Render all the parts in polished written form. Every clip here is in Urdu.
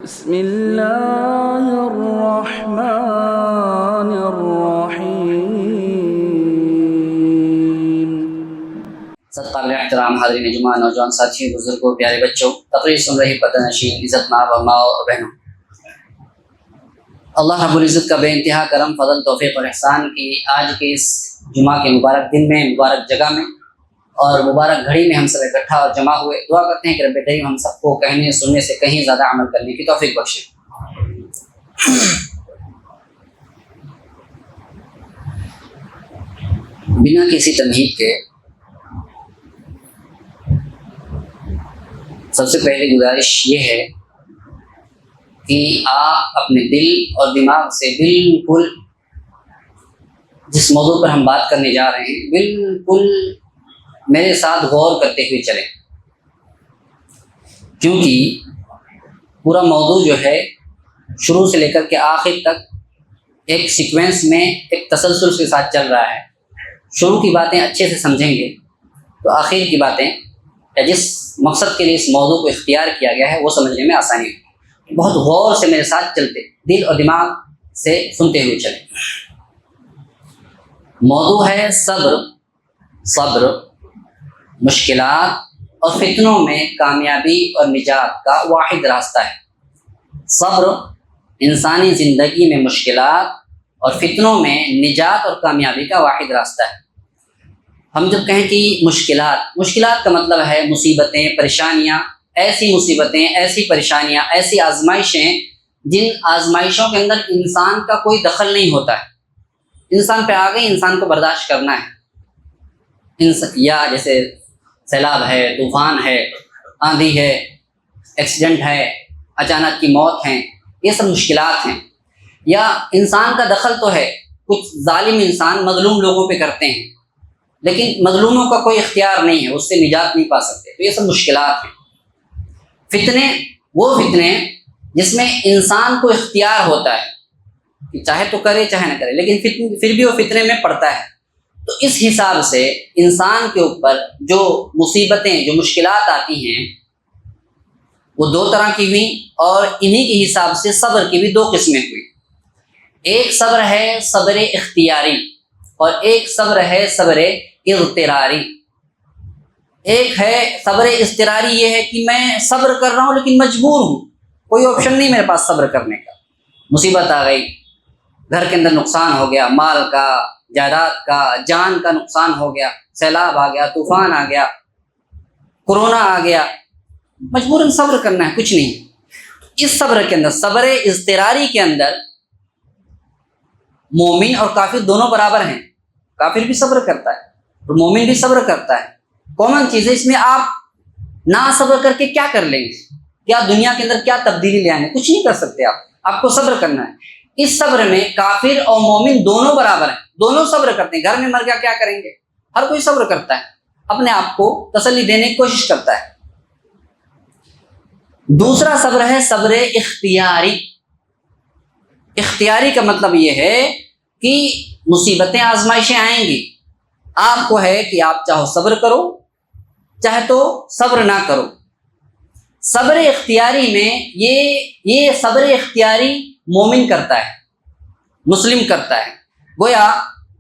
بسم اللہ الرحمن الرحیم۔ قابل احترام حاضرین جمعہ، نوجوان ساتھیوں، بزرگوں، پیارے بچوں، تقریر سن رہی پردہ نشین عزت ماں اور بہنوں، اللہ رب العزت کا بے انتہا کرم، فضل، توفیق اور احسان کی آج کے اس جمعہ کے مبارک دن میں، مبارک جگہ میں اور مبارک گھڑی میں ہم سب اکٹھا اور جمع ہوئے، دعا کرتے ہیں کہ رب کریم ہم سب کو کہنے سننے سے کہیں زیادہ عمل کرنے کی توفیق بخشے۔ بنا کسی تمہید کے سب سے پہلے گزارش یہ ہے کہ آپ اپنے دل اور دماغ سے بالکل جس موضوع پر ہم بات کرنے جا رہے ہیں بالکل میرے ساتھ غور کرتے ہوئے چلیں، کیونکہ پورا موضوع جو ہے شروع سے لے کر کے آخر تک ایک سیکوینس میں ایک تسلسل کے ساتھ چل رہا ہے۔ شروع کی باتیں اچھے سے سمجھیں گے تو آخر کی باتیں یا جس مقصد کے لیے اس موضوع کو اختیار کیا گیا ہے وہ سمجھنے میں آسانی ہوگی۔ بہت غور سے میرے ساتھ چلتے، دل اور دماغ سے سنتے ہوئے چلیں۔ موضوع ہے صبر مشکلات اور فتنوں میں کامیابی اور نجات کا واحد راستہ ہے۔ صبر انسانی زندگی میں مشکلات اور فتنوں میں نجات اور کامیابی کا واحد راستہ ہے۔ ہم جب کہیں کہ مشکلات کا مطلب ہے مصیبتیں، پریشانیاں، ایسی مصیبتیں، ایسی پریشانیاں، ایسی آزمائشیں جن آزمائشوں کے اندر انسان کا کوئی دخل نہیں ہوتا ہے، انسان پہ آ گئی، انسان کو برداشت کرنا ہے۔ یا جیسے سیلاب ہے، طوفان ہے، آندھی ہے، ایکسیڈنٹ ہے، اچانک کی موت ہیں، یہ سب مشکلات ہیں۔ یا انسان کا دخل تو ہے، کچھ ظالم انسان مظلوم لوگوں پہ کرتے ہیں لیکن مظلوموں کا کوئی اختیار نہیں ہے، اس سے نجات نہیں پا سکتے، تو یہ سب مشکلات ہیں۔ فتنے وہ فتنے جس میں انسان کو اختیار ہوتا ہے کہ چاہے تو کرے چاہے نہ کرے، لیکن پھر بھی وہ فتنے میں پڑتا ہے۔ تو اس حساب سے انسان کے اوپر جو مصیبتیں، جو مشکلات آتی ہیں وہ دو طرح کی ہوئی، اور انہی کے حساب سے صبر کی بھی دو قسمیں ہوئی۔ ایک صبر ہے صبر اختیاری اور ایک صبر ہے صبر اضطراری۔ ایک ہے صبر اضطراری، یہ ہے کہ میں صبر کر رہا ہوں لیکن مجبور ہوں، کوئی آپشن نہیں میرے پاس صبر کرنے کا۔ مصیبت آ گئی، گھر کے اندر نقصان ہو گیا، مال کا، جائیداد کا، جان کا نقصان ہو گیا، سیلاب آ گیا، طوفان آ گیا، کورونا آ گیا، مجبوراً صبر کرنا ہے، کچھ نہیں۔ اس صبر کے اندر، صبر اضطراری کے اندر مومن اور کافر دونوں برابر ہیں۔ کافر بھی صبر کرتا ہے اور مومن بھی صبر کرتا ہے۔ کامن چیز ہے، اس میں آپ نہ صبر کر کے کیا کر لیں گے؟ کیا دنیا کے اندر کیا تبدیلی لے آئیں گے؟ کچھ نہیں کر سکتے آپ کو صبر کرنا ہے۔ اس صبر میں کافر اور مومن دونوں برابر ہیں، دونوں صبر کرتے ہیں۔ گھر میں مر گیا کیا کریں گے؟ ہر کوئی صبر کرتا ہے، اپنے آپ کو تسلی دینے کی کوشش کرتا ہے۔ دوسرا صبر ہے صبر اختیاری۔ اختیاری کا مطلب یہ ہے کہ مصیبتیں، آزمائشیں آئیں گی، آپ کو ہے کہ آپ چاہو صبر کرو چاہے تو صبر نہ کرو۔ صبر اختیاری میں یہ صبر اختیاری مومن کرتا ہے، مسلم کرتا ہے۔ گویا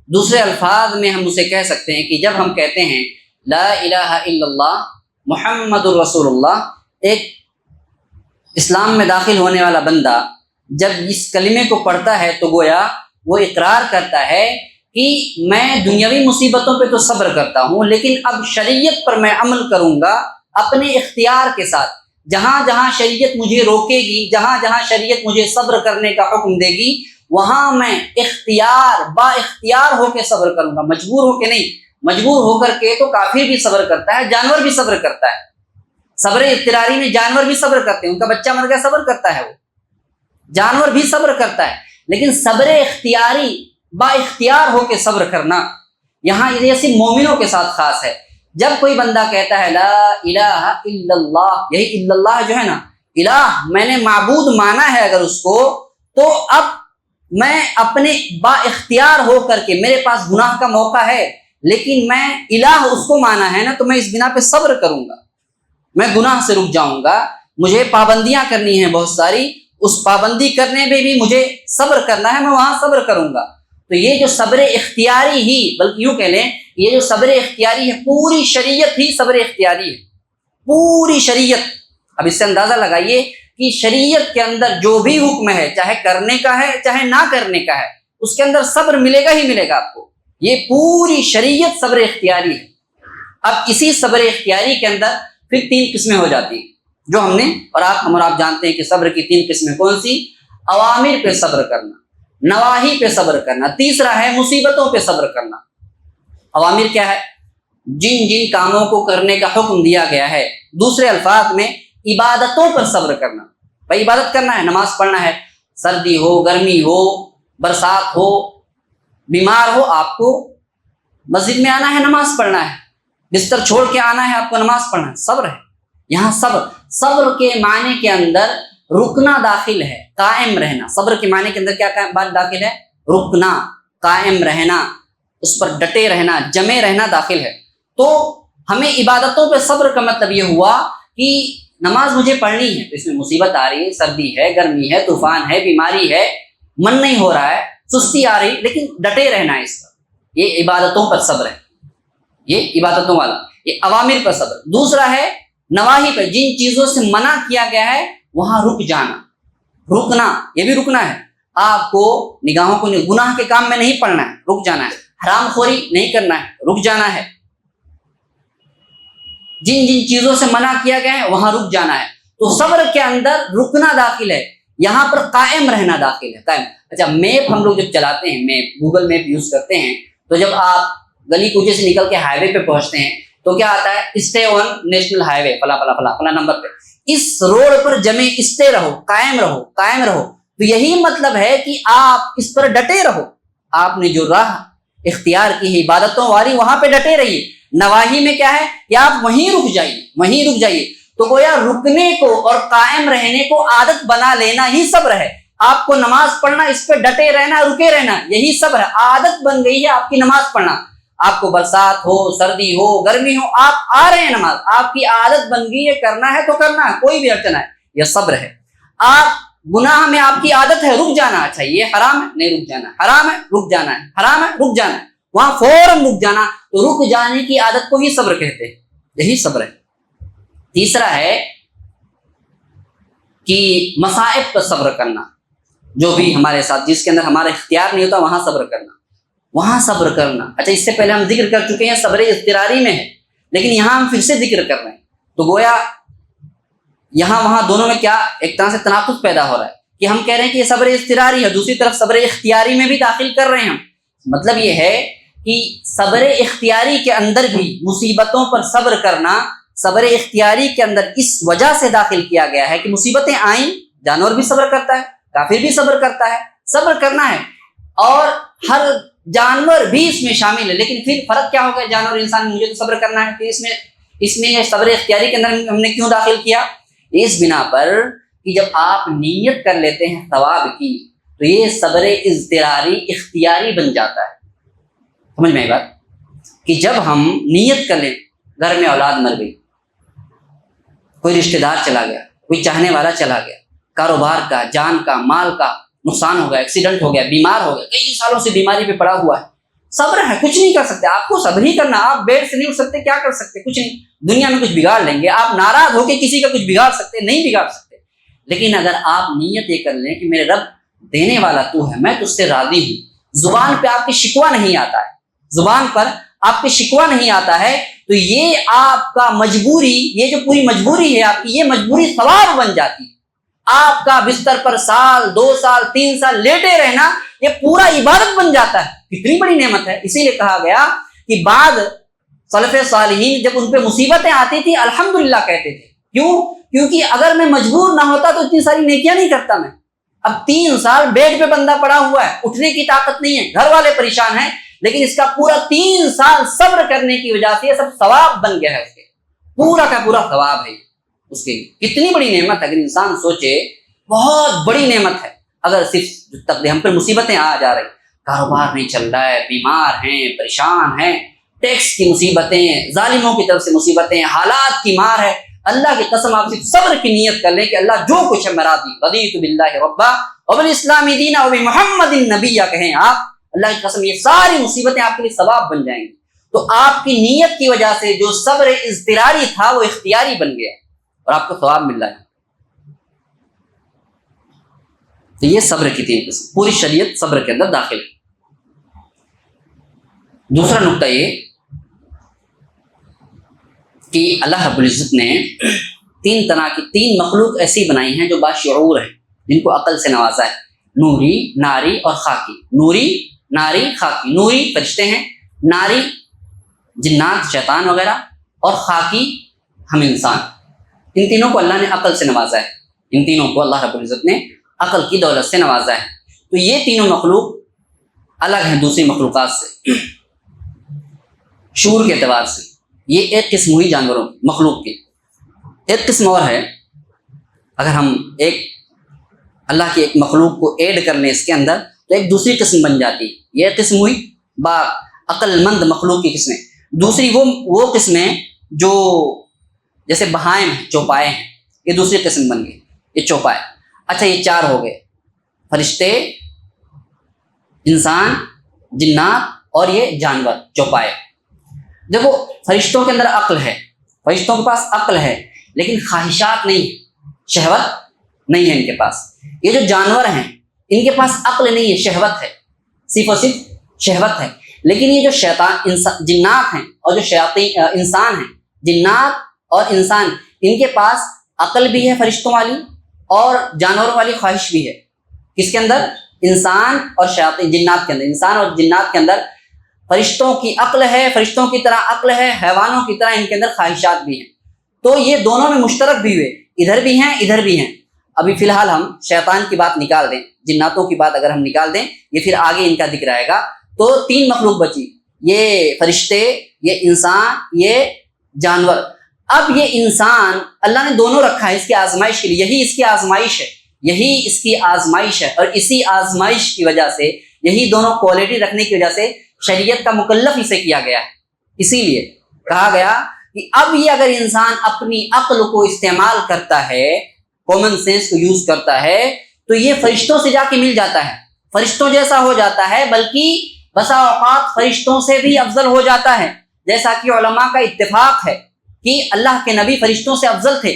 دوسرے الفاظ میں ہم اسے کہہ سکتے ہیں کہ جب ہم کہتے ہیں لا الہ الا اللہ محمد الرسول اللہ، ایک اسلام میں داخل ہونے والا بندہ جب اس کلمے کو پڑھتا ہے تو گویا وہ اقرار کرتا ہے کہ میں دنیاوی مصیبتوں پہ تو صبر کرتا ہوں لیکن اب شریعت پر میں عمل کروں گا اپنے اختیار کے ساتھ۔ جہاں جہاں شریعت مجھے روکے گی، جہاں جہاں شریعت مجھے صبر کرنے کا حکم دے گی، وہاں میں با اختیار ہو کے صبر کروں گا، مجبور ہو کے نہیں۔ مجبور ہو کر کے تو کافر بھی صبر کرتا ہے، جانور بھی صبر کرتا ہے۔ صبر اضطراری میں جانور بھی صبر کرتے ہیں، ان کا بچہ مر گیا صبر کرتا ہے، وہ جانور بھی صبر کرتا ہے۔ لیکن صبر اختیاری، با اختیار ہو کے صبر کرنا، یہاں یہ صرف مومنوں کے ساتھ خاص ہے۔ جب کوئی بندہ کہتا ہے لا الہ الا اللہ، یہی الا اللہ جو ہے نا، الہ میں نے معبود مانا ہے اگر اس کو، تو اب میں اپنے با اختیار ہو کر کے، میرے پاس گناہ کا موقع ہے لیکن میں الہ اس کو مانا ہے نا، تو میں اس بنا پہ صبر کروں گا، میں گناہ سے رک جاؤں گا، مجھے پابندیاں کرنی ہیں بہت ساری، اس پابندی کرنے میں بھی مجھے صبر کرنا ہے، میں وہاں صبر کروں گا۔ تو یہ جو صبر اختیاری ہی، بلکہ یوں کہہ لیں یہ جو صبر اختیاری ہے، پوری شریعت ہی صبر اختیاری ہے، پوری شریعت۔ اب اس سے اندازہ لگائیے کہ شریعت کے اندر جو بھی حکم ہے، چاہے کرنے کا ہے چاہے نہ کرنے کا ہے، اس کے اندر صبر ملے گا ہی ملے گا آپ کو۔ یہ پوری شریعت صبر اختیاری ہے۔ اب اسی صبر اختیاری کے اندر پھر 3 قسمیں ہو جاتی ہیں، جو ہم نے اور آپ جانتے ہیں کہ صبر کی 3 قسمیں کون سی؟ اوامر پہ صبر کرنا، نواہی پہ صبر کرنا، تیسرا ہے مصیبتوں پہ صبر کرنا۔ اوامر کیا ہے؟ جن جن کاموں کو کرنے کا حکم دیا گیا ہے، دوسرے الفاظ میں عبادتوں پر صبر کرنا۔ بھائی عبادت کرنا ہے، نماز پڑھنا ہے، سردی ہو، گرمی ہو، برسات ہو، بیمار ہو، آپ کو مسجد میں آنا ہے، نماز پڑھنا ہے، بستر چھوڑ کے آنا ہے، آپ کو نماز پڑھنا ہے، صبر ہے۔ یہاں صبر کے معنی کے اندر رکنا داخل ہے، قائم رہنا۔ صبر کے معنی کے اندر کیا بات داخل ہے؟ رکنا، قائم رہنا، اس پر ڈٹے رہنا، جمے رہنا داخل ہے۔ تو ہمیں عبادتوں پہ صبر کا مطلب یہ ہوا کہ نماز مجھے پڑھنی ہے، تو اس میں مصیبت آ رہی ہے، سردی ہے، گرمی ہے، طوفان ہے، بیماری ہے، من نہیں ہو رہا ہے، سستی آ رہی، لیکن ڈٹے رہنا ہے اس پر۔ یہ عبادتوں پر صبر ہے، یہ عبادتوں والا، یہ اوامر پر صبر۔ دوسرا ہے نواہی پہ، جن چیزوں سے منع کیا گیا ہے وہاں رک جانا، رکنا، یہ بھی رکنا ہے۔ آپ کو نگاہوں کو گناہ کے کام میں نہیں پڑنا ہے، رک جانا ہے۔ حرام خوری نہیں کرنا ہے، رک جانا ہے۔ جن جن چیزوں سے منع کیا گیا ہے وہاں رک جانا ہے۔ تو صبر کے اندر رکنا داخل ہے، یہاں پر قائم رہنا داخل ہے، قائم۔ اچھا، میپ ہم لوگ جب چلاتے ہیں، میپ گوگل میپ یوز کرتے ہیں، تو جب آپ گلی کوچے سے نکل کے ہائی وے پہ پہنچتے ہیں تو کیا آتا ہے؟ اسٹے آن نیشنل ہائی وے فلاں فلاں فلاں فلاں نمبر پہ، اس روڈ پر جمے اسٹے رہو، قائم رہو، قائم رہو۔ تو یہی مطلب ہے کہ آپ اس پر ڈٹے رہو، آپ نے جو راہ اختیار کی ہے عبادتوں والی، وہاں پہ ڈٹے رہیے۔ نواہی میں کیا ہے کہ آپ وہیں رک جائیے، وہیں رک جائیے۔ تو گویا رکنے کو اور قائم رہنے کو عادت بنا لینا ہی صبر ہے۔ آپ کو نماز پڑھنا، اس پہ ڈٹے رہنا، رکے رہنا، یہی صبر ہے۔ عادت بن گئی ہے آپ کی نماز پڑھنا، آپ کو برسات ہو، سردی ہو، گرمی ہو، آپ آ رہے ہیں نماز، آپ کی عادت بن گئی ہے، کرنا ہے تو کرنا ہے، کوئی بھی اڑچن ہے، یہ صبر ہے۔ آپ گناہ میں آپ کی عادت ہے رک جانا، اچھا یہ حرام ہے، نہیں رک جانا، حرام ہے رک جانا ہے، حرام ہے رک جانا ہے، وہاں فوراً رک جانا۔ تو رک جانے کی عادت کو ہی صبر کہتے ہیں، یہی صبر ہے۔ تیسرا ہے کہ مصائب پر صبر کرنا، جو بھی ہمارے ساتھ، جس کے اندر ہمارا اختیار نہیں ہوتا، وہاں صبر کرنا، وہاں صبر کرنا۔ اچھا، اس سے پہلے ہم ذکر کر چکے ہیں صبر اضطراری میں ہے، لیکن یہاں ہم پھر سے ذکر کر رہے ہیں۔ تو گویا یہاں وہاں دونوں میں کیا ایک طرح سے تناقض پیدا ہو رہا ہے کہ ہم کہہ رہے ہیں کہ یہ صبر اضطراری ہے، دوسری طرف صبر اختیاری میں بھی داخل کر رہے ہیں ہم۔ مطلب یہ ہے کہ صبر اختیاری کے اندر بھی مصیبتوں پر صبر کرنا، صبر اختیاری کے اندر اس وجہ سے داخل کیا گیا ہے کہ مصیبتیں آئیں، جانور بھی صبر کرتا ہے، کافر بھی صبر کرتا ہے، صبر کرنا ہے، اور ہر جانور بھی اس میں شامل ہے۔ لیکن پھر فرق کیا ہوگا جانور انسان میں؟ مجھے تو صبر کرنا ہے، پھر اس میں یہ صبر اختیاری کے اندر ہم نے کیوں داخل کیا؟ اس بنا پر کہ جب آپ نیت کر لیتے ہیں ثواب کی، تو یہ صبر اضطراری اختیاری بن جاتا ہے۔ سمجھ میں آئی بات؟ کہ جب ہم نیت کر لیں، گھر میں اولاد مر گئی، کوئی رشتہ دار چلا گیا، کوئی چاہنے والا چلا گیا، کاروبار کا، جان کا، مال کا نقصان ہو گیا، ایکسیڈنٹ ہو گیا، بیمار ہو گیا، کئی سالوں سے بیماری پہ پڑا ہوا ہے، صبر ہے، کچھ نہیں کر سکتے، آپ کو صبر ہی کرنا۔ آپ بیڈ سے نہیں اٹھ سکتے، کیا کر سکتے؟ کچھ نہیں، دنیا میں کچھ بگاڑ لیں گے، آپ ناراض ہو کے کسی کا کچھ بگاڑ سکتے؟ نہیں بگاڑ سکتے۔ لیکن اگر آپ نیت یہ کر لیں کہ میرے رب دینے والا تو ہے، میں تجھ سے راضی ہوں، زبان پہ آپ کی شکوہ نہیں آتا ہے، زبان پر آپ کے شکوہ نہیں آتا ہے، تو یہ آپ کا مجبوری، یہ جو پوری مجبوری ہے آپ کی، یہ مجبوری ثواب بن جاتی ہے۔ آپ کا بستر پر سال، 2 سال، 3 سال لیٹے رہنا، یہ پورا عبادت بن جاتا ہے۔ کتنی بڑی نعمت ہے۔ اسی لیے کہا گیا کہ بعد سلف صالحین جب ان پہ مصیبتیں آتی تھی الحمدللہ کہتے تھے۔ کیوں؟ کیونکہ اگر میں مجبور نہ ہوتا تو اتنی ساری نیکیاں نہیں کرتا میں۔ اب 3 سال بیڈ پہ بندہ پڑا ہوا ہے، اٹھنے کی طاقت نہیں ہے، گھر والے پریشان ہیں، لیکن اس کا پورا 3 سال صبر کرنے کی وجہ سے یہ سب ثواب بن گیا ہے، اس کے پورا کا پورا ثواب ہے اس کی۔ کتنی بڑی نعمت ہے، اگر انسان سوچے بہت بڑی نعمت ہے۔ اگر صرف ہم پہ مصیبتیں آ جا رہی، کاروبار نہیں چل رہا ہے، بیمار ہیں، پریشان ہیں، ٹیکس کی مصیبتیں، ظالموں کی طرف سے مصیبتیں، حالات کی مار ہے، اللہ کی قسم آپ صرف صبر کی نیت کر لیں کہ اللہ جو کچھ ہے میں راضی، رضیت باللہ ربا وبالاسلام دینا وبمحمد نبیہ کہیں آپ، اللہ کی قسم یہ ساری مصیبتیں آپ کے لیے ثواب بن جائیں گی۔ تو آپ کی نیت کی وجہ سے جو صبر اضطراری تھا وہ اختیاری بن گیا اور آپ کو ثواب مل رہا ہے۔ تو یہ صبر کی تین قسم، پوری شریعت صبر کے اندر داخل ہے۔ دوسرا نقطہ یہ کہ اللہ رب العزت نے تین طرح کی تین مخلوق ایسی بنائی ہیں جو باشعور ہیں، جن کو عقل سے نوازا ہے، نوری، ناری اور خاکی۔ نوری، ناری، خاکی۔ نوری فرشتے ہیں، ناری جنات شیطان وغیرہ، اور خاکی ہم انسان۔ ان تینوں کو اللہ نے عقل سے نوازا ہے، ان تینوں کو اللہ رب العزت نے عقل کی دولت سے نوازا ہے۔ تو یہ تینوں مخلوق الگ ہیں دوسری مخلوقات سے، شعور کے اعتبار سے۔ یہ ایک قسم ہوئی جانوروں مخلوق کی۔ ایک قسم اور ہے، اگر ہم اللہ کی ایک مخلوق کو ایڈ کر لیں اس کے اندر تو ایک دوسری قسم بن جاتی ہے۔ یہ قسم ہوئی با عقل مند مخلوق کی قسمیں۔ دوسری وہ قسمیں جو جیسے بہائم ہیں، چوپائے ہیں، یہ دوسری قسم بن گئی، یہ چوپائے۔ اچھا یہ چار ہو گئے، فرشتے، انسان، جنات اور یہ جانور چوپائے۔ دیکھو فرشتوں کے اندر عقل ہے، فرشتوں کے پاس عقل ہے لیکن خواہشات نہیں ہے، شہوت نہیں ہے ان کے پاس۔ یہ جو جانور ہیں ان کے پاس عقل نہیں ہے، شہوت ہے، صرف اور صرف شہوت ہے۔ لیکن یہ جو جنات ہیں اور جو شیاطین انسان ہیں، جنات اور انسان، ان کے پاس عقل بھی ہے فرشتوں والی اور جانوروں والی خواہش بھی ہے۔ کس کے اندر؟ انسان اور شیاطین، جنات کے اندر۔ انسان اور جنات کے اندر فرشتوں کی عقل ہے، فرشتوں کی طرح عقل ہے، حیوانوں کی طرح ان کے اندر خواہشات بھی ہیں۔ تو یہ دونوں میں مشترک بھی ہوئے، ادھر بھی ہیں ادھر بھی ہیں۔ ابھی فی الحال ہم شیطان کی بات نکال دیں، جناتوں کی بات اگر ہم نکال دیں، یہ پھر آگے ان کا ذکر آئے گا۔ تو تین مخلوق بچی، یہ فرشتے، یہ انسان، یہ جانور۔ اب یہ انسان اللہ نے دونوں رکھا ہے اس کی آزمائش کے لیے، یہی اس کی آزمائش ہے، یہی اس کی آزمائش ہے، اور اسی آزمائش کی وجہ سے، یہی دونوں کوالٹی رکھنے کی وجہ سے شریعت کا مکلف اسے کیا گیا ہے۔ اسی لیے کہا گیا کہ اب یہ اگر انسان اپنی عقل کو استعمال کرتا ہے، کامن سینس کو یوز کرتا ہے، تو یہ فرشتوں سے جا کے مل جاتا ہے، فرشتوں جیسا ہو جاتا ہے، بلکہ بسا اوقات فرشتوں سے بھی افضل ہو جاتا ہے، جیسا کہ علماء کا اتفاق ہے کہ اللہ کے نبی فرشتوں سے افضل تھے،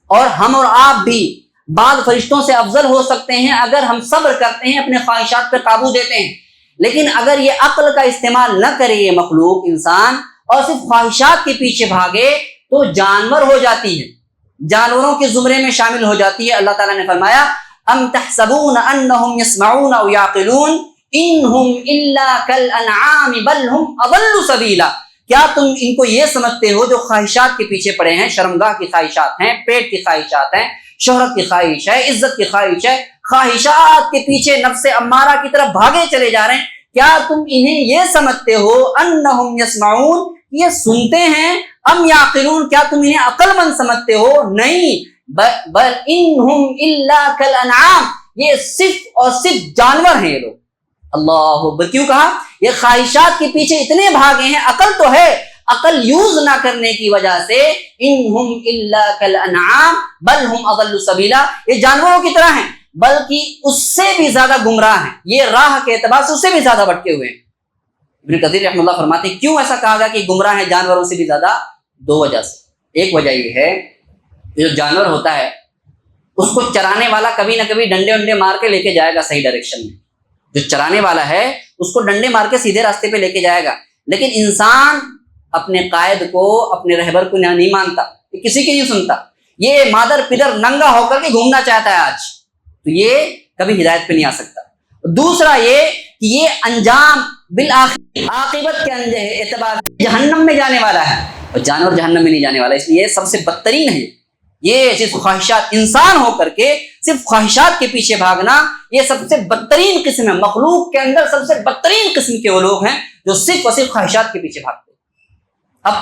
اور ہم اور آپ بھی بعض فرشتوں سے افضل ہو سکتے ہیں اگر ہم صبر کرتے ہیں، اپنے خواہشات پر قابو دیتے ہیں۔ لیکن اگر یہ عقل کا استعمال نہ کرے یہ مخلوق انسان، اور صرف خواہشات کے پیچھے بھاگے، تو جانور ہو جاتی ہے، جانوروں کے زمرے میں شامل ہو جاتی ہے۔ اللہ تعالیٰ نے فرمایا ام تحسبون انہم یسمعون او یعقلون انہم الا کالانعام بل ہم اضل سبیلا۔ کیا تم ان کو یہ سمجھتے ہو جو خواہشات کے پیچھے پڑے ہیں، شرمگاہ کی خواہشات ہیں، پیٹ کی خواہشات ہیں، شہرت کی خواہش ہے، عزت کی خواہش ہے، خواہشات کے پیچھے نفس امارہ کی طرف بھاگے چلے جا رہے ہیں، کیا تم انہیں یہ سمجھتے ہو انہم یسمعون، یہ سنتے ہیں، ام یعقلون، کیا تم انہیں عقل مند سمجھتے ہو؟ نہیں، بل انہم الا کالانعام، یہ صرف اور صرف جانور ہیں یہ لوگ۔ اللہ اکبر، کیوں کہا؟ یہ خواہشات کے پیچھے اتنے بھاگے ہیں، عقل تو ہے، عقل یوز نہ کرنے کی وجہ سے انہم الا کالانعام بل ہم اضل سبیلا، یہ جانوروں کی طرح ہیں بلکہ اس سے بھی زیادہ گمراہ ہیں، یہ راہ کے اعتبار سے اس سے بھی زیادہ بھٹکے ہوئے ہیں۔ ابن کثیر رحمہ اللہ فرماتے ہیں کیوں ایسا کہا گیا کہ گمراہ ہیں جانوروں سے بھی زیادہ؟ دو وجہ سے۔ ایک وجہ یہ ہے جو جانور ہوتا ہے اس کو چرانے والا کبھی نہ کبھی ڈنڈے ونڈے مار کے لے کے جائے گا صحیح ڈائریکشن میں، جو چرانے والا ہے اس کو ڈنڈے مار کے سیدھے راستے پہ لے کے جائے گا۔ لیکن انسان اپنے قائد کو، اپنے رہبر کو نہیں مانتا، یہ کسی کی نہیں سنتا، یہ مادر پدر ننگا ہو کر کے گھومنا چاہتا ہے آج، تو یہ کبھی ہدایت پہ نہیں آ سکتا۔ دوسرا یہ کہ یہ انجام بالآخر عاقبت کے اعتبار سے جہنم میں جانے والا ہے، اور جانور جہنم میں نہیں جانے والا، اس لیے سب سے بدترین ہے۔ یہ صرف خواہشات، انسان ہو کر کے صرف خواہشات کے پیچھے بھاگنا، یہ سب سے بدترین قسم ہے، مخلوق کے اندر سب سے بدترین قسم کے وہ لوگ ہیں جو صرف اور صرف خواہشات کے پیچھے بھاگتے ہیں۔ اب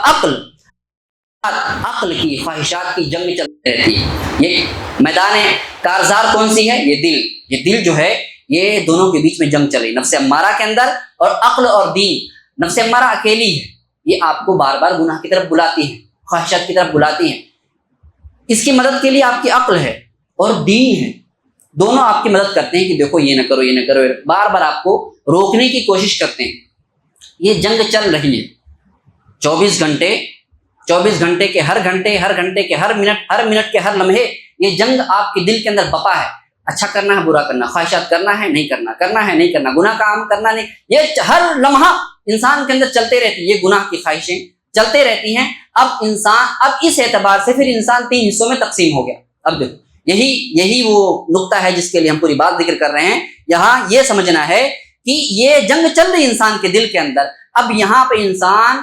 عقل کی خواہشات کی جنگ چلتی رہتی ہے۔ یہ میدان کارزار کون سی ہے؟ یہ دل جو ہے، یہ دونوں کے بیچ میں جنگ چل رہی، نفس امارہ کے اندر اور عقل اور دین۔ نفس امارہ اکیلی ہے، یہ آپ کو بار بار گناہ کی طرف بلاتی ہے، خواہشات کی طرف بلاتی ہے، اس کی مدد کے لیے آپ کی عقل ہے اور دین ہے، دونوں آپ کی مدد کرتے ہیں کہ دیکھو یہ نہ کرو، یہ نہ کرو، بار بار آپ کو روکنے کی کوشش کرتے ہیں۔ یہ جنگ چل رہی ہے 24 گھنٹے کے ہر گھنٹے کے ہر منٹ کے ہر لمحے یہ جنگ آپ کے دل کے اندر بپا ہے۔ اچھا کرنا ہے، برا کرنا، خواہشات کرنا ہے، نہیں کرنا، کرنا ہے، نہیں کرنا، گناہ کا کام کرنا نہیں، یہ ہر لمحہ انسان کے اندر چلتے رہتی ہے، یہ گناہ کی خواہشیں چلتے رہتی ہیں۔ اب اس اعتبار سے پھر انسان 3 حصوں میں تقسیم ہو گیا۔ اب دیکھو یہی وہ نقطہ ہے جس کے لیے ہم پوری بات ذکر کر رہے ہیں۔ یہاں یہ سمجھنا ہے کہ یہ جنگ چل رہی انسان کے دل کے اندر۔ اب یہاں پہ انسان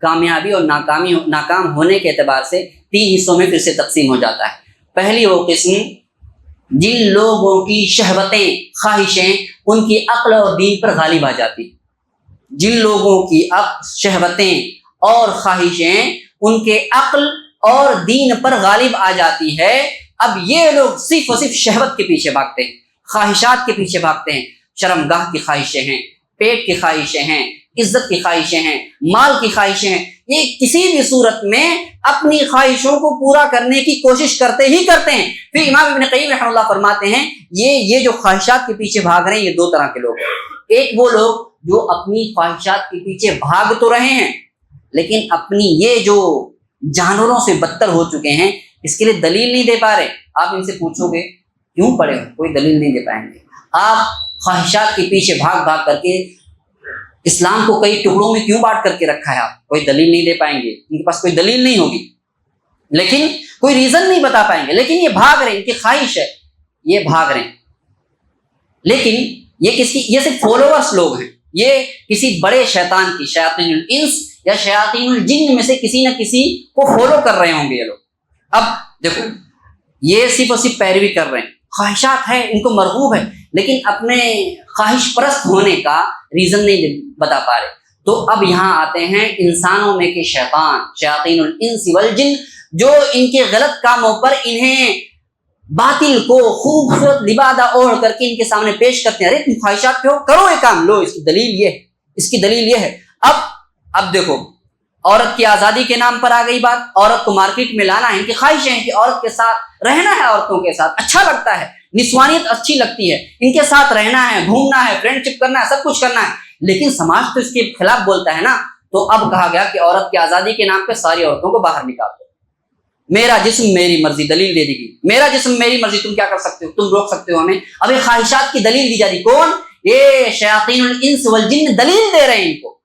کامیابی اور ناکام ہونے کے اعتبار سے 3 حصوں میں پھر سے تقسیم ہو جاتا ہے۔ پہلی وہ قسم جن لوگوں کی شہوتیں، خواہشیں ان کی عقل اور دین پر غالب آ جاتی، جن لوگوں کی شہوتیں اور خواہشیں ان کے عقل اور دین پر غالب آ جاتی ہے، اب یہ لوگ صرف اور صرف شہوت کے پیچھے بھاگتے ہیں، خواہشات کے پیچھے بھاگتے ہیں، شرمگاہ کی خواہشیں ہیں، پیٹ کی خواہشیں ہیں، عزت کی خواہشیں ہیں، مال کی خواہشیں ہیں، یہ کسی بھی صورت میں اپنی خواہشوں کو پورا کرنے کی کوشش کرتے ہی کرتے ہیں۔ پھر امام ابن قیم رحمہ اللہ فرماتے ہیں یہ جو خواہشات کے پیچھے بھاگ رہے ہیں یہ 2 طرح کے لوگ ہیں۔ ایک وہ لوگ جو اپنی خواہشات کے پیچھے بھاگ تو رہے ہیں لیکن اپنی یہ جو جانوروں سے بدتر ہو چکے ہیں، اس کے لیے دلیل نہیں دے پا رہے۔ آپ ان سے پوچھو گے کیوں پڑے ہو، کوئی دلیل نہیں دے پائیں گے۔ آپ خواہشات کے پیچھے بھاگ کر کے اسلام کو کئی ٹکڑوں میں کیوں بانٹ کر کے رکھا ہے، آپ کوئی دلیل نہیں دے پائیں گے، ان کے پاس کوئی دلیل نہیں ہوگی، لیکن کوئی ریزن نہیں بتا پائیں گے، لیکن یہ بھاگ رہے ہیں، ان کی خواہش ہے، یہ بھاگ رہے ہیں۔ لیکن یہ صرف فالوورز لوگ ہیں، یہ کسی بڑے شیطان کی، شیاطین الانس یا شیاطین الجن میں سے کسی نہ کسی کو فالو کر رہے ہوں گے یہ لوگ۔ اب دیکھو یہ صرف اور صرف پیروی کر رہے ہیں، خواہشات ہے، ان کو مرغوب ہے، لیکن اپنے خواہش پرست ہونے کا ریزن نہیں بتا پا رہے۔ تو اب یہاں آتے ہیں انسانوں میں کے شیطان، شیاطین الانس والجن، جو ان کے غلط کاموں پر انہیں باطل کو خوبصورت لبادہ اوڑھ کر کے ان کے سامنے پیش کرتے ہیں، ارے تم خواہشات پہ ہو، کرو یہ کام، لو اس کی دلیل یہ ہے، اس کی دلیل یہ ہے۔ اب دیکھو عورت کی آزادی کے نام پر آ گئی بات، عورت کو مارکیٹ میں لانا ہے، ان کی خواہشیں ہیں کہ عورت کے ساتھ رہنا ہے، عورتوں کے ساتھ اچھا لگتا ہے، نسوانیت اچھی لگتی ہے، ان کے ساتھ رہنا ہے، گھومنا ہے، فرینڈ شپ کرنا ہے، سب کچھ کرنا ہے، لیکن سماج تو اس کے خلاف بولتا ہے نا۔ تو اب کہا گیا کہ عورت کی آزادی کے نام پہ ساری عورتوں کو باہر نکال دو، میرا جسم میری مرضی، دلیل دے دی گئی، میرا جسم میری مرضی، تم کیا کر سکتے ہو، تم روک سکتے ہو ہمیں؟ اب یہ خواہشات کی دلیل دی جا رہی، کون؟ یہ شیاطین الانس والجن دلیل دے رہے ہیں ان کو،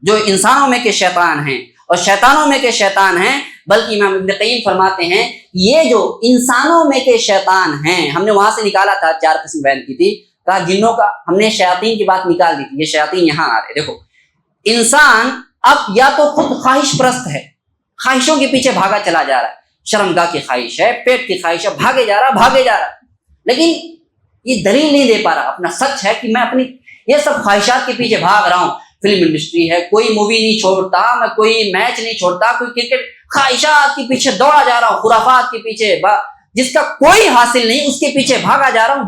جو انسانوں میں کے شیطان ہیں اور شیطانوں میں کے شیطان ہیں۔ بلکہ امام ابن قیم فرماتے ہیں یہ جو انسانوں میں کے شیطان ہیں، ہم نے وہاں سے نکالا تھا، 4 قسم بیان کی تھی، کہا جنوں کا ہم نے شیاطین کی بات نکال دی تھی، یہ شیاطین یہاں آ رہے۔ دیکھو انسان اب یا تو خود خواہش پرست ہے، خواہشوں کے پیچھے بھاگا چلا جا رہا ہے، شرمگاہ کی خواہش ہے، پیٹ کی خواہش ہے، بھاگے جا رہا، لیکن یہ دلیل نہیں دے پا رہا اپنا سچ ہے کہ میں اپنی یہ سب خواہشات کے پیچھے بھاگ رہا ہوں۔ فلم انڈسٹری ہے، کوئی مووی نہیں چھوڑتا میں، کوئی میچ نہیں چھوڑتا، کوئی کرکٹ، خواہشات کے پیچھے دوڑا جا رہا ہوں، خرافات کے پیچھے جس کا کوئی حاصل نہیں اس کے پیچھے بھاگا جا رہا ہوں،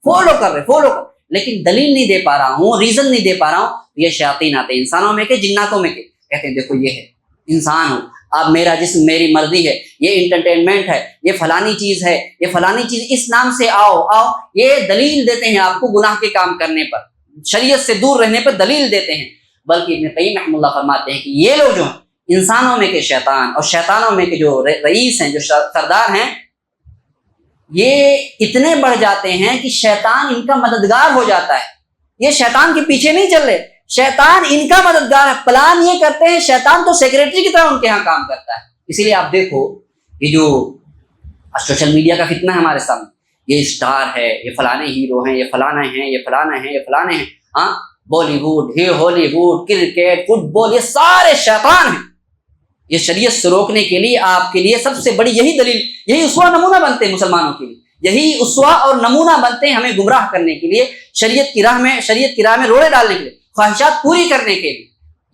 فالو کر لیکن دلیل نہیں دے پا رہا ہوں، ریزن نہیں دے پا رہا ہوں۔ یہ شیاطین آتے ہیں انسانوں میں کے، جناتوں میں کے، کہتے ہیں دیکھو یہ ہے انسان ہو، اب میرا جسم میری مرضی ہے، یہ انٹرٹینمنٹ ہے، یہ فلانی چیز ہے، یہ فلانی چیز، اس نام سے آؤ، یہ دلیل دیتے ہیں آپ کو گناہ کے کام کرنے پر، شریعت سے دور رہنے پر دلیل دیتے ہیں۔ بلکہ ابن قیم رحمہ اللہ فرماتے ہیں کہ یہ لوگ جو ہیں انسانوں میں کے شیطان اور شیطانوں میں کے جو رئیس ہیں، جو سردار ہیں، یہ اتنے بڑھ جاتے ہیں کہ شیطان ان کا مددگار ہو جاتا ہے۔ یہ شیطان کے پیچھے نہیں چل رہے، شیطان ان کا مددگار ہے، پلان یہ کرتے ہیں، شیطان تو سیکریٹری کی طرح ان کے ہاں کام کرتا ہے۔ اسی لیے آپ دیکھو یہ جو سوشل میڈیا کا فتنہ ہے ہمارے سامنے، یہ اسٹار ہے، یہ فلانے ہیرو ہیں، یہ فلانا ہیں، یہ فلانا ہیں، یہ فلانے ہیں، ہاں بالی ووڈ، ہالی ووڈ، کرکٹ، فٹ بال، یہ سارے شیطان ہیں۔ یہ شریعت سے روکنے کے لیے آپ کے لیے سب سے بڑی یہی دلیل، یہی اسوہ نمونہ بنتے ہیں مسلمانوں کے لیے، یہی اسوہ اور نمونہ بنتے ہیں ہمیں گمراہ کرنے کے لیے، شریعت کی راہ میں روڑے ڈالنے کے لیے، خواہشات پوری کرنے کے لیے۔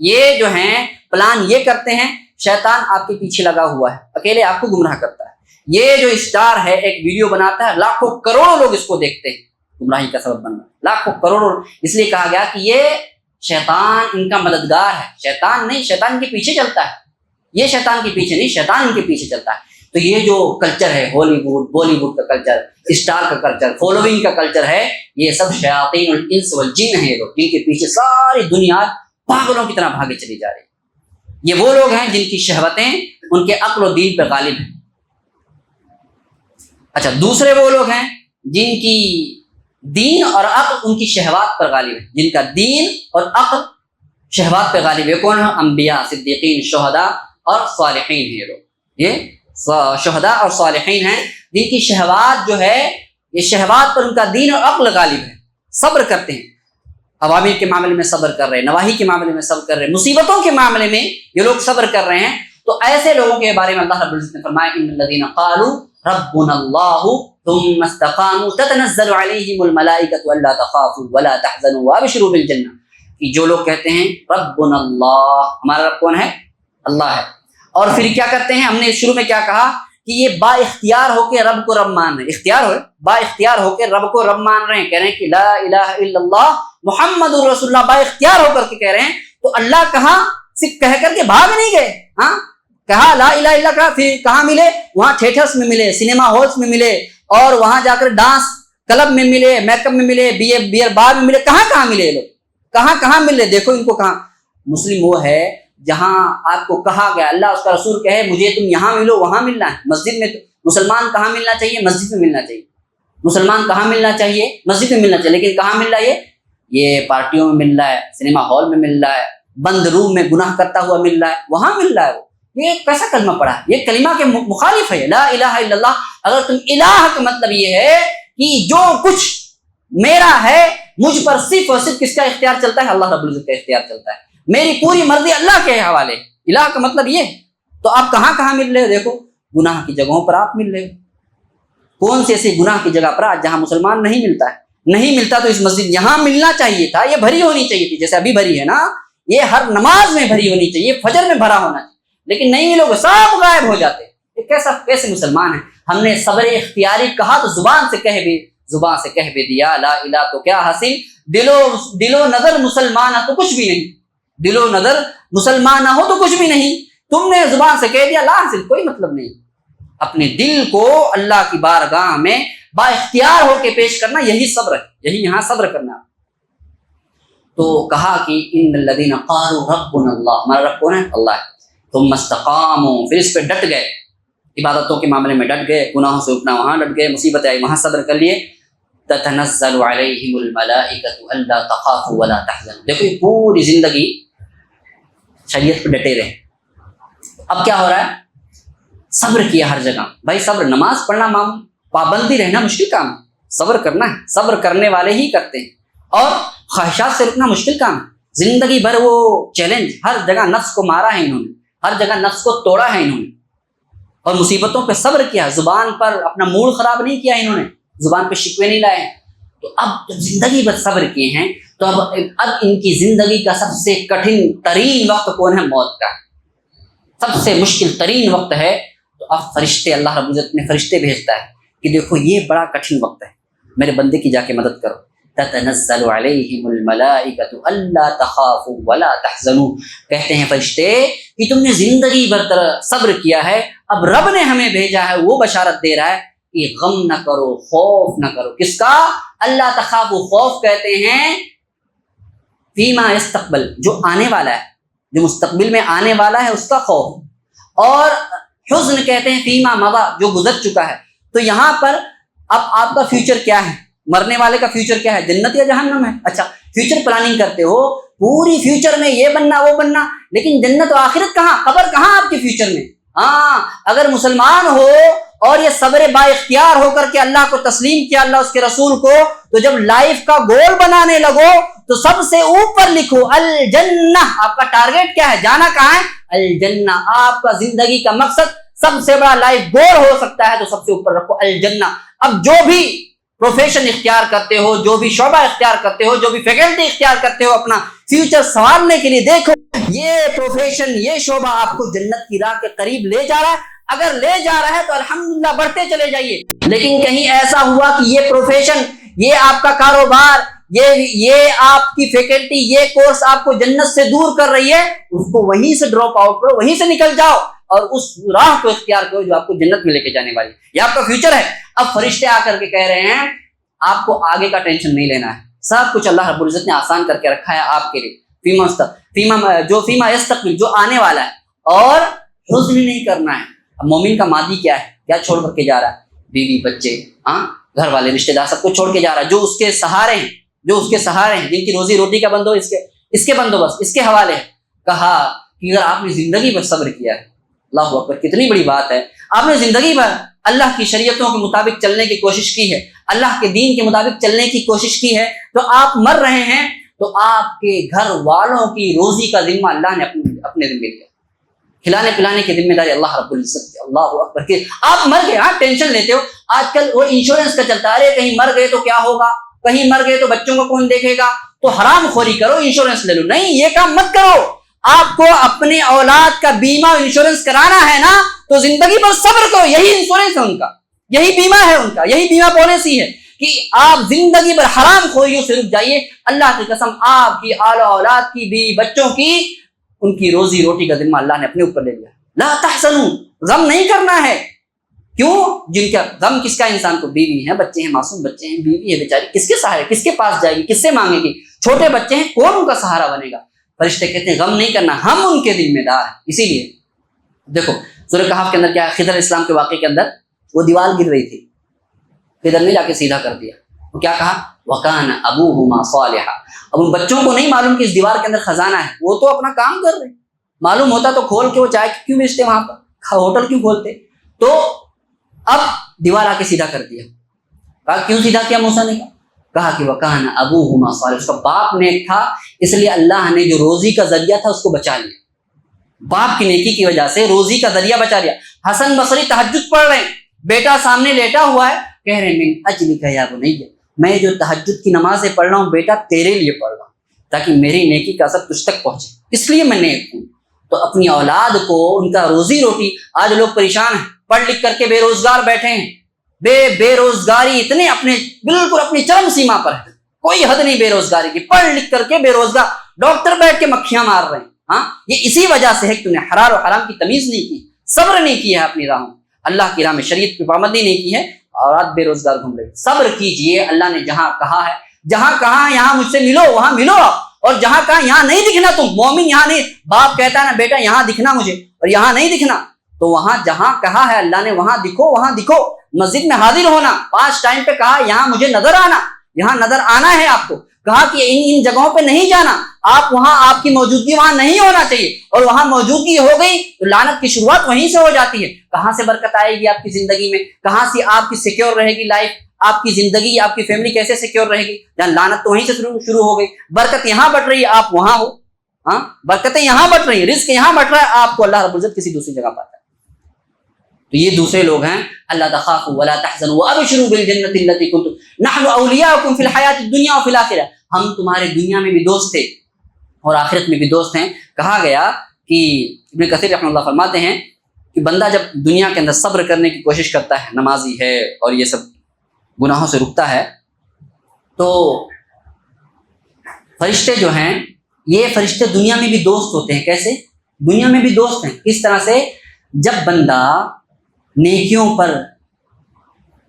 یہ جو ہیں پلان یہ کرتے ہیں، شیطان آپ کے پیچھے لگا ہوا ہے، اکیلے آپ کو گمراہ کرتا ہے۔ یہ جو اسٹار ہے ایک ویڈیو بناتا ہے، لاکھوں کروڑوں لوگ اس کو دیکھتے ہیں، گمراہی کا سبب بن رہا ہے، لاکھوں کروڑوں، اس لیے کہا گیا کہ یہ شیطان ان کا مددگار ہے، شیطان نہیں، شیطان کے پیچھے چلتا ہے، یہ شیطان کے پیچھے نہیں، شیطان ان کے پیچھے چلتا ہے۔ تو یہ جو کلچر ہے ہالی ووڈ بالی ووڈ کا کلچر اسٹار کا کلچر فالوئنگ کا کلچر ہے یہ سب شیاطین الانس والجن ہیں یہ لوگ جن کے پیچھے ساری دنیا پاگلوں کی طرح بھاگے چلی جا رہی ہے یہ وہ لوگ ہیں جن کی شہوتیں ان کے عقل و دین پہ غالب ہیں اچھا دوسرے وہ لوگ ہیں جن کی دین اور عقل ان کی شہوات پر غالب ہے جن کا دین اور عقل شہوات پہ غالب ہے کون ہے انبیاء صدیقین شہداء اور صالحین ہیں یہ لوگ یہ شہداء اور صالحین ہیں جن کی شہوات جو ہے یہ شہوات پر ان کا دین اور عقل غالب ہے صبر کرتے ہیں عوامر کے معاملے میں صبر کر رہے ہیں نواہی کے معاملے میں صبر کر رہے ہیں مصیبتوں کے معاملے میں یہ لوگ صبر کر رہے ہیں تو ایسے لوگوں کے بارے میں اللہ رب العزت نے فرمایا ان الذین قالوا ربنا اللہ ثم استقاموا تتنزل علیہم الملائکۃ الا تخافوا ولا تحزنوا وابشروا بالجنہ کہ جو لوگ کہتے ہیں ربنا اللہ ہمارا رب کون ہے اللہ ہے اور پھر کیا کرتے ہیں ہم نے شروع میں کیا کہا کہ یہ با اختیار ہو کے رب کو رب مان رہے ہیں اختیار ہو با اختیار ہو کے رب کو رب مان رہے ہیں کہہ رہے ہیں کہ لا الہ الا اللہ محمد رسول اللہ با اختیار ہو کر کے کہہ رہے ہیں تو اللہ کہاں صرف کہہ کر کے بھاگ نہیں گئے ہاں کہا لا الہ الا اللہ پھر کہاں ملے وہاں تھیٹرز میں ملے سنیما ہالس میں ملے اور وہاں جا کر ڈانس کلب میں ملے میک اپ میں ملے بیئر بار میں ملے کہاں ملے یہ لوگ کہاں مل رہے دیکھو ان کو کہاں مسلم وہ ہے جہاں آپ کو کہا گیا اللہ اس کا رسول کہے مجھے تم یہاں ملو وہاں ملنا ہے مسجد میں مسلمان کہاں ملنا چاہیے مسجد میں ملنا چاہیے مسلمان کہاں ملنا چاہیے مسجد میں ملنا چاہیے لیکن کہاں مل رہا ہے یہ پارٹیوں میں مل رہا ہے سنیما ہال میں مل رہا ہے بند روم میں گناہ کرتا ہوا مل رہا ہے وہاں مل رہا ہے وہ یہ کیسا کلمہ پڑھا ہے یہ کلمہ کے مخالف ہے لا الہ الا اللہ اگر تم الہ کا مطلب یہ ہے کہ جو کچھ میرا ہے مجھ پر صرف اور صرف کس کا اختیار چلتا ہے اللہ رب العزت کا اختیار چلتا ہے میری پوری مرضی اللہ کے حوالے الہ کا مطلب یہ تو آپ کہاں مل رہے ہو دیکھو گناہ کی جگہوں پر آپ مل رہے ہو کون سی ایسی گناہ کی جگہ پر آج جہاں مسلمان نہیں ملتا ہے نہیں ملتا تو اس مسجد یہاں ملنا چاہیے تھا یہ بھری ہونی چاہیے تھی جیسے ابھی بھری ہے نا یہ ہر نماز میں بھری ہونی چاہیے فجر میں بھرا ہونا چاہیے لیکن نہیں ملو گے سب غائب ہو جاتے یہ کیسے مسلمان ہیں ہم نے صبر اختیاری کہا تو زبان سے کہہ بھی دیا لا الہ تو کیا حاصل دل و نظر مسلمان ہے تو کچھ بھی نہیں دل و نظر مسلمان نہ ہو تو کچھ بھی نہیں تم نے زبان سے کہہ دیا لا حاصل کوئی مطلب نہیں اپنے دل کو اللہ کی بارگاہ میں با اختیار ہو کے پیش کرنا یہی صبر ہے یہی یہاں صبر کرنا تو کہا کہ ان الذین قالوا ربنا اللہ ہمارا رب کون ہے اللہ ہے ثم استقاموا پھر اس پہ ڈٹ گئے عبادتوں کے معاملے میں ڈٹ گئے گناہوں سے اٹھنا وہاں ڈٹ گئے مصیبت آئی وہاں صبر کر لیے تتنزل علیہم الملائکۃ الا تخافوا ولا تحزنوا دیکھو یہ پوری زندگی شریعت پہ ڈٹے رہے اب کیا ہو رہا ہے صبر کیا ہر جگہ بھائی صبر نماز پڑھنا پابندی رہنا مشکل کام ہے صبر کرنا ہے صبر کرنے والے ہی کرتے ہیں اور خواہشات سے رکنا مشکل کام ہے زندگی بھر وہ چیلنج ہر جگہ نفس کو مارا ہے انہوں نے ہر جگہ نفس کو توڑا ہے انہوں نے اور مصیبتوں پہ صبر کیا زبان پر اپنا موڈ خراب نہیں کیا انہوں نے زبان پہ شکوے نہیں لائے تو اب جب زندگی بھر صبر کیے ہیں تو اب ان کی زندگی کا سب سے کٹھن ترین وقت کون ہے موت کا سب سے مشکل ترین وقت ہے تو اب فرشتے اللہ رب العزت نے فرشتے بھیجتا ہے کہ دیکھو یہ بڑا کٹھن وقت ہے میرے بندے کی جا کے مدد کرو تتنزل علیہم الملائکۃ الا تخافوا ولا تحزنوا کہتے ہیں فرشتے کہ تم نے زندگی بھر صبر کیا ہے اب رب نے ہمیں بھیجا ہے وہ بشارت دے رہا ہے کہ غم نہ کرو خوف نہ کرو کس کا اللہ تخافوا خوف کہتے ہیں فیما یستقبل جو آنے والا ہے جو مستقبل میں آنے والا ہے اس کا خوف اور حزن کہتے ہیں فیما مضی جو گزر چکا ہے تو یہاں پر اب آپ کا فیوچر کیا ہے مرنے والے کا فیوچر کیا ہے جنت یا جہنم ہے اچھا فیوچر پلاننگ کرتے ہو پوری فیوچر میں یہ بننا وہ بننا لیکن جنت و آخرت کہاں قبر کہاں آپ کے فیوچر میں ہاں اگر مسلمان ہو اور یہ صبر با اختیار ہو کر کے اللہ کو تسلیم کیا اللہ اس کے رسول کو تو جب لائف کا گول بنانے لگو تو سب سے اوپر لکھو الجنہ آپ کا ٹارگیٹ کیا ہے جانا کہاں ہے الجنہ آپ کا زندگی کا مقصد سب سے بڑا لائف گول ہو سکتا ہے تو سب سے اوپر رکھو الجنہ اب جو بھی پروفیشن اختیار کرتے ہو جو بھی شعبہ اختیار کرتے ہو جو بھی فیکلٹی اختیار کرتے ہو اپنا فیوچر سنوارنے کے لیے دیکھو یہ پروفیشن یہ شعبہ آپ کو جنت کی راہ کے قریب لے جا رہا ہے اگر لے جا رہا ہے تو الحمدللہ بڑھتے چلے جائیے لیکن کہیں ایسا ہوا کہ یہ پروفیشن یہ آپ کا کاروبار یہ آپ کی فیکلٹی یہ کورس آپ کو جنت سے دور کر رہی ہے اس کو وہیں سے ڈراپ آؤٹ کرو وہیں سے نکل جاؤ اور اس راہ کو اختیار کرو جو آپ کو جنت میں لے کے جانے والی ہے، یہ آپ کا فیوچر ہے۔ اب فرشتے آ کر کے کہہ رہے ہیں آپ کو آگے کا ٹینشن نہیں لینا ہے، سب کچھ اللہ رب العزت نے آسان کر کے رکھا ہے آپ کے لیے، فیما یستقبل جو آنے والا ہے، اور حزن نہیں کرنا ہے۔ اب مومن کا ماضی کیا ہے، کیا چھوڑ کر کے جا رہا ہے؟ بیوی، بچے، گھر والے، رشتے دار، سب کچھ چھوڑ کے جا رہا ہے، جو اس کے سہارے ہیں، جن کی روزی روٹی کا بندوبست اس کے بندوبست اس کے حوالے ہے۔ کہا کہ اگر آپ نے زندگی پر صبر کیا ہے، اللہ اکبر، کتنی بڑی بات ہے، آپ نے زندگی بھر اللہ کی شریعتوں کے مطابق چلنے کی کوشش کی ہے، اللہ کے دین کے مطابق چلنے کی کوشش کی ہے، تو آپ مر رہے ہیں تو آپ کے گھر والوں کی روزی کا ذمہ اللہ نے اپنے ذمہ لیا، کھلانے پلانے کی ذمہ داری اللہ رب العزت کی۔ اللہ اکبر، کہ آپ مر گئے، ٹینشن لیتے ہو، آج کل وہ انشورنس کا چلتا ہے، ارے کہیں مر گئے تو کیا ہوگا، کہیں مر گئے تو بچوں کو کون دیکھے گا، تو حرام خوری کرو، انشورنس لے لو۔ نہیں، یہ کام مت کرو۔ آپ کو اپنے اولاد کا بیمہ انشورنس کرانا ہے نا، تو زندگی پر صبر کرو، یہی انشورنس ہے ان کا، یہی بیمہ ہے ان کا، یہی بیمہ پالیسی ہے کہ آپ زندگی پر حرام خوریوں سے رک جائیے۔ اللہ کی قسم، آپ کی آل اولاد کی، بیوی بچوں کی، ان کی روزی روٹی کا ذمہ اللہ نے اپنے اوپر لے لیا۔ لا تحزنوا، غم نہیں کرنا ہے۔ کیوں؟ جن کا غم کس کا؟ انسان کو بیوی ہے، بچے ہیں، معصوم بچے ہیں، بیوی ہے بیچاری، کس کے سہارے، کس کے پاس جائے گی، کس سے مانگے گی؟ چھوٹے بچے ہیں، کون ان کا سہارا بنے گا؟ فرشتے کہتے ہیں غم نہیں کرنا، ہم ان کے ذمہ دار ہیں۔ اسی لیے دیکھو سورہ کہف کے اندر کیا ہے، خضر علیہ السلام کے واقعے کے اندر وہ دیوار گر رہی تھی، خضر نے جا کے سیدھا کر دیا، وہ کیا کہا، وَكَانَ أَبُوهُمَا صَالِحًا۔ اب ان بچوں کو نہیں معلوم کہ اس دیوار کے اندر خزانہ ہے، وہ تو اپنا کام کر رہے، معلوم ہوتا تو کھول کے وہ چائے کیوں بیچتے وہاں پر، ہوٹل کیوں کھولتے؟ تو اب دیوار آ کے سیدھا کر دیا۔ کہا کیوں سیدھا کیا موسیٰ نے؟ کہا کہ وَكَانَ أَبُوهُمَا صَالِحًا، اس کا باپ نیک تھا، اس لیے اللہ نے جو روزی کا ذریعہ تھا اس کو بچا لیا، باپ کی نیکی کی وجہ سے روزی کا ذریعہ بچا لیا۔ حسن بصری تہجد پڑھ رہے ہیں، بیٹا سامنے لیٹا ہوا ہے، کہہ رہے ہیں من اجلک یا بنی، میں جو تہجد کی نمازیں پڑھ رہا ہوں بیٹا تیرے لیے پڑھ رہا ہوں، تاکہ میری نیکی کا اثر تجھ تک پہنچے، اس لیے میں نیک ہوں۔ تو اپنی اولاد کو ان کا روزی روٹی، آج لوگ پریشان ہیں، پڑھ لکھ کر کے بے روزگار بیٹھے ہیں، بے روزگاری اتنے اپنے بالکل اپنی چرم سیما پر ہے، کوئی حد نہیں بے روزگاری کی، پڑھ لکھ کر کے بے روزگار، ڈاکٹر بیٹھ کے مکھیاں مار رہے ہیں۔ یہ اسی وجہ سے ہے کہ تم نے حلال و حرام کی تمیز نہیں کی، صبر نہیں کیا ہے اپنی راہوں، اللہ کی راہ میں شریعت کی پابندی نہیں کی ہے، اور آج بے روزگار گھوم رہے۔ صبر کیجئے، اللہ نے جہاں کہا ہے، جہاں کہا یہاں مجھ سے ملو وہاں ملو، اور جہاں کہا یہاں نہیں دکھنا تم مومن، یہاں نہیں، باپ کہتا ہے نا بیٹا یہاں دکھنا مجھے اور یہاں نہیں دکھنا، تو وہاں جہاں کہا ہے اللہ نے وہاں دکھو، وہاں دکھو، مسجد میں حاضر ہونا، 5 ٹائم پہ کہا یہاں مجھے نظر آنا، یہاں نظر آنا ہے آپ کو، کہا کہ ان جگہوں پہ نہیں جانا، آپ وہاں، آپ کی موجودگی وہاں نہیں ہونا چاہیے، اور وہاں موجودگی ہو گئی تو لعنت کی شروعات وہیں سے ہو جاتی ہے۔ کہاں سے برکت آئے گی آپ کی زندگی میں، کہاں سے آپ کی سیکیور رہے گی لائف، آپ کی زندگی، آپ کی فیملی کیسے سیکیور رہے گی؟ جہاں لعنت تو وہیں سے شروع ہو گئی، برکت یہاں بٹ رہی ہے آپ وہاں ہو، برکتیں یہاں بٹ رہی ہیں، رزق یہاں بٹ رہا ہے، آپ کو اللہ رب العزت کسی دوسری جگہ پاتا ہے۔ تو یہ دوسرے لوگ ہیں، اللہ تخافوا ولا تحزنوا وابشروا بالجنۃ التي كنتم نحن اولیاؤکم فی الحیاۃ الدنیا وفی الآخرہ، ہم تمہارے دنیا میں بھی دوست تھے اور آخرت میں بھی دوست ہیں۔ کہا گیا کہ ابن کثیر رحمہ اللہ فرماتے ہیں کہ بندہ جب دنیا کے اندر صبر کرنے کی کوشش کرتا ہے، نمازی ہے اور یہ سب گناہوں سے رکتا ہے، تو فرشتے جو ہیں، یہ فرشتے دنیا میں بھی دوست ہوتے ہیں۔ کیسے؟ دنیا میں بھی دوست ہیں، کس طرح سے؟ جب بندہ نیکیوں پر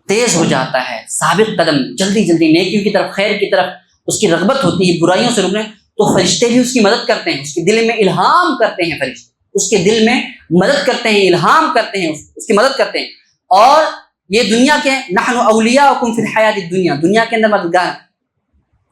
تیز ہو جاتا ہے، ثابت قدم، جلدی جلدی نیکیوں کی طرف، خیر کی طرف اس کی رغبت ہوتی ہے، برائیوں سے رکنے، تو فرشتے بھی اس کی مدد کرتے ہیں، اس کے دل میں الہام کرتے ہیں، فرشتے اس کے دل میں مدد کرتے ہیں، الہام کرتے ہیں، اس کی مدد کرتے ہیں۔ اور یہ دنیا کے نحن اولیاؤکم فی الحیات الدنیا، دنیا کے اندر مددگار ہیں،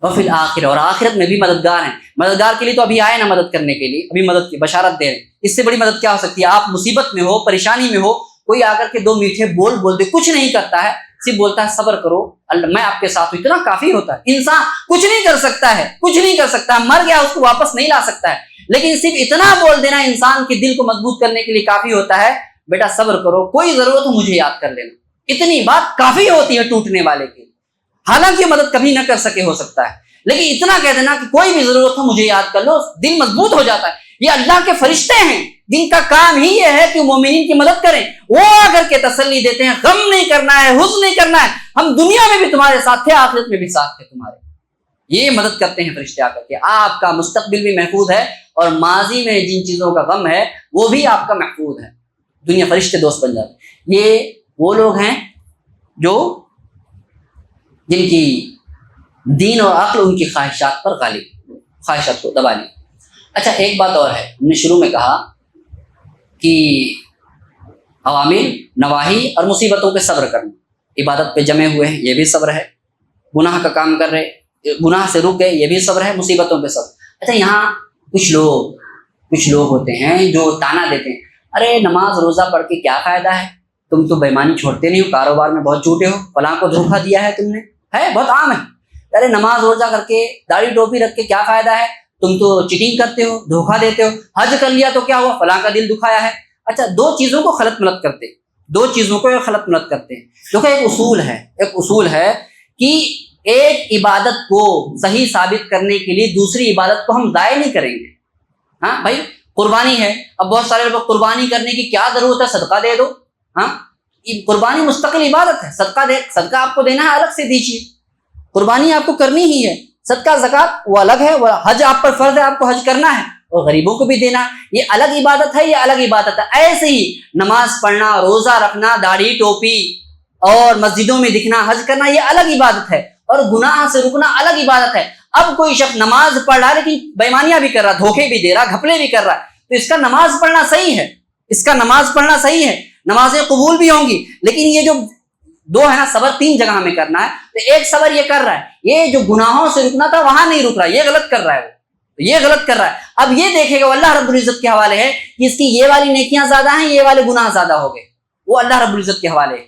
وفی الآخرہ، اور آخرت میں بھی مددگار ہیں۔ مددگار کے لیے تو ابھی آئے نا مدد کرنے کے لیے، ابھی مدد کی بشارت دے رہے ہیں۔ اس سے بڑی مدد کیا ہو سکتی ہے؟ آپ مصیبت میں ہو، پریشانی میں ہو، کوئی آ کر کے 2 میٹھے بول دے، کچھ نہیں کرتا ہے، صرف بولتا ہے صبر کرو، اللہ میں آپ کے ساتھ ہوں، اتنا کافی ہوتا ہے۔ انسان کچھ نہیں کر سکتا ہے، کچھ نہیں کر سکتا، مر گیا اس کو واپس نہیں لا سکتا ہے، لیکن صرف اتنا بول دینا انسان کے دل کو مضبوط کرنے کے لیے کافی ہوتا ہے، بیٹا صبر کرو، کوئی ضرورت ہو مجھے یاد کر لینا، اتنی بات کافی ہوتی ہے ٹوٹنے والے کی۔ حالانکہ مدد کبھی نہ کر سکے ہو سکتا ہے، لیکن اتنا کہہ دینا کہ کوئی بھی ضرورت ہو مجھے یاد کر لو، دل مضبوط ہو جاتا ہے۔ یہ اللہ کے فرشتے ہیں جن کا کام ہی یہ ہے کہ مومنین کی مدد کریں، وہ آ کر کے تسلی دیتے ہیں، غم نہیں کرنا ہے، حزن نہیں کرنا ہے، ہم دنیا میں بھی تمہارے ساتھ تھے، آخرت میں بھی ساتھ تھے تمہارے۔ یہ مدد کرتے ہیں فرشتے آ کر کے، آپ کا مستقبل بھی محفوظ ہے، اور ماضی میں جن چیزوں کا غم ہے وہ بھی آپ کا محفوظ ہے۔ دنیا فرشتے دوست بن جاتے ہیں۔ یہ وہ لوگ ہیں جو جن کی دین اور عقل ان کی خواہشات پر غالب، خواہشات کو دبا لی۔ اچھا ایک بات اور ہے، ہم نے شروع میں کہا کہ عوامل، نواہی اور مصیبتوں پہ صبر کرنا، عبادت پہ جمے ہوئے ہیں یہ بھی صبر ہے، گناہ کا کام کر رہے، گناہ سے رک گئے یہ بھی صبر ہے، مصیبتوں پہ صبر۔ اچھا یہاں کچھ لوگ ہوتے ہیں جو تانا دیتے ہیں، ارے نماز روزہ پڑھ کے کیا فائدہ ہے، تم تو بےمانی چھوڑتے نہیں ہو، کاروبار میں بہت جھوٹے ہو، فلاں کو دھوکہ دیا ہے تم نے، ہے بہت عام ہے، ارے نماز روزہ کر کے داڑھی ٹوپی رکھ کے کیا فائدہ ہے، تم تو چیٹنگ کرتے ہو، دھوکہ دیتے ہو، حج کر لیا تو کیا ہوا، فلاں کا دل دکھایا ہے۔ اچھا دو چیزوں کو خلط ملط کرتے ہیں، دیکھو ایک اصول ہے کہ ایک عبادت کو صحیح ثابت کرنے کے لیے دوسری عبادت کو ہم ضائع نہیں کریں گے۔ ہاں بھائی قربانی ہے، اب بہت سارے لوگ قربانی کرنے کی کیا ضرورت ہے، صدقہ دے دو۔ ہاں قربانی مستقل عبادت ہے، صدقہ آپ کو دینا ہے الگ سے دیجیے، قربانی آپ کو کرنی ہی ہے، صدقہ زکوٰۃ وہ الگ ہے، وہ حج آپ پر فرض ہے، آپ کو حج کرنا ہے اور غریبوں کو بھی دینا ہے، یہ الگ عبادت ہے، یہ الگ عبادت ہے۔ ایسے ہی نماز پڑھنا، روزہ رکھنا، داڑھی ٹوپی اور مسجدوں میں دکھنا، حج کرنا یہ الگ عبادت ہے، اور گناہ سے رکنا الگ عبادت ہے۔ اب کوئی شخص نماز پڑھ رہا ہے لیکن بےمانیاں بھی کر رہا، دھوکے بھی دے رہا، گھپلے بھی کر رہا ہے، تو اس کا نماز پڑھنا صحیح ہے، نمازیں قبول بھی ہوں گی، لیکن یہ جو دو ہے نا صبر، تین جگہ ہمیں کرنا ہے، تو ایک صبر یہ کر رہا ہے، یہ جو گناہوں سے رکنا تھا وہاں نہیں رک رہا، یہ غلط کر رہا ہے، اب یہ دیکھے گا اللہ رب العزت کے حوالے ہے کہ اس کی یہ والی نیکیاں زیادہ ہیں، یہ والے گناہ زیادہ ہو گئے، وہ اللہ رب العزت کے حوالے ہے۔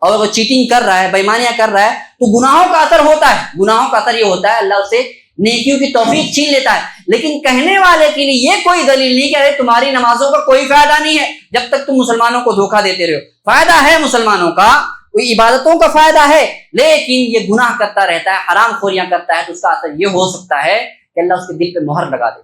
اور وہ چیٹنگ کر رہا ہے، بےمانیاں کر رہا ہے، تو گناہوں کا اثر ہوتا ہے، گناہوں کا اثر یہ ہوتا ہے اللہ اسے نیکیوں کی توفیق چھین لیتا ہے، لیکن کہنے والے کے لیے یہ کوئی دلیل نہیں کہ ارے تمہاری نمازوں کا کوئی فائدہ نہیں ہے جب تک تم مسلمانوں کو دھوکہ دیتے رہو۔ فائدہ ہے مسلمانوں کا، کوئی عبادتوں کا فائدہ ہے، لیکن یہ گناہ کرتا رہتا ہے، حرام خوریاں کرتا ہے، تو اس کا اثر یہ ہو سکتا ہے کہ اللہ اس کے دل پہ مہر لگا دے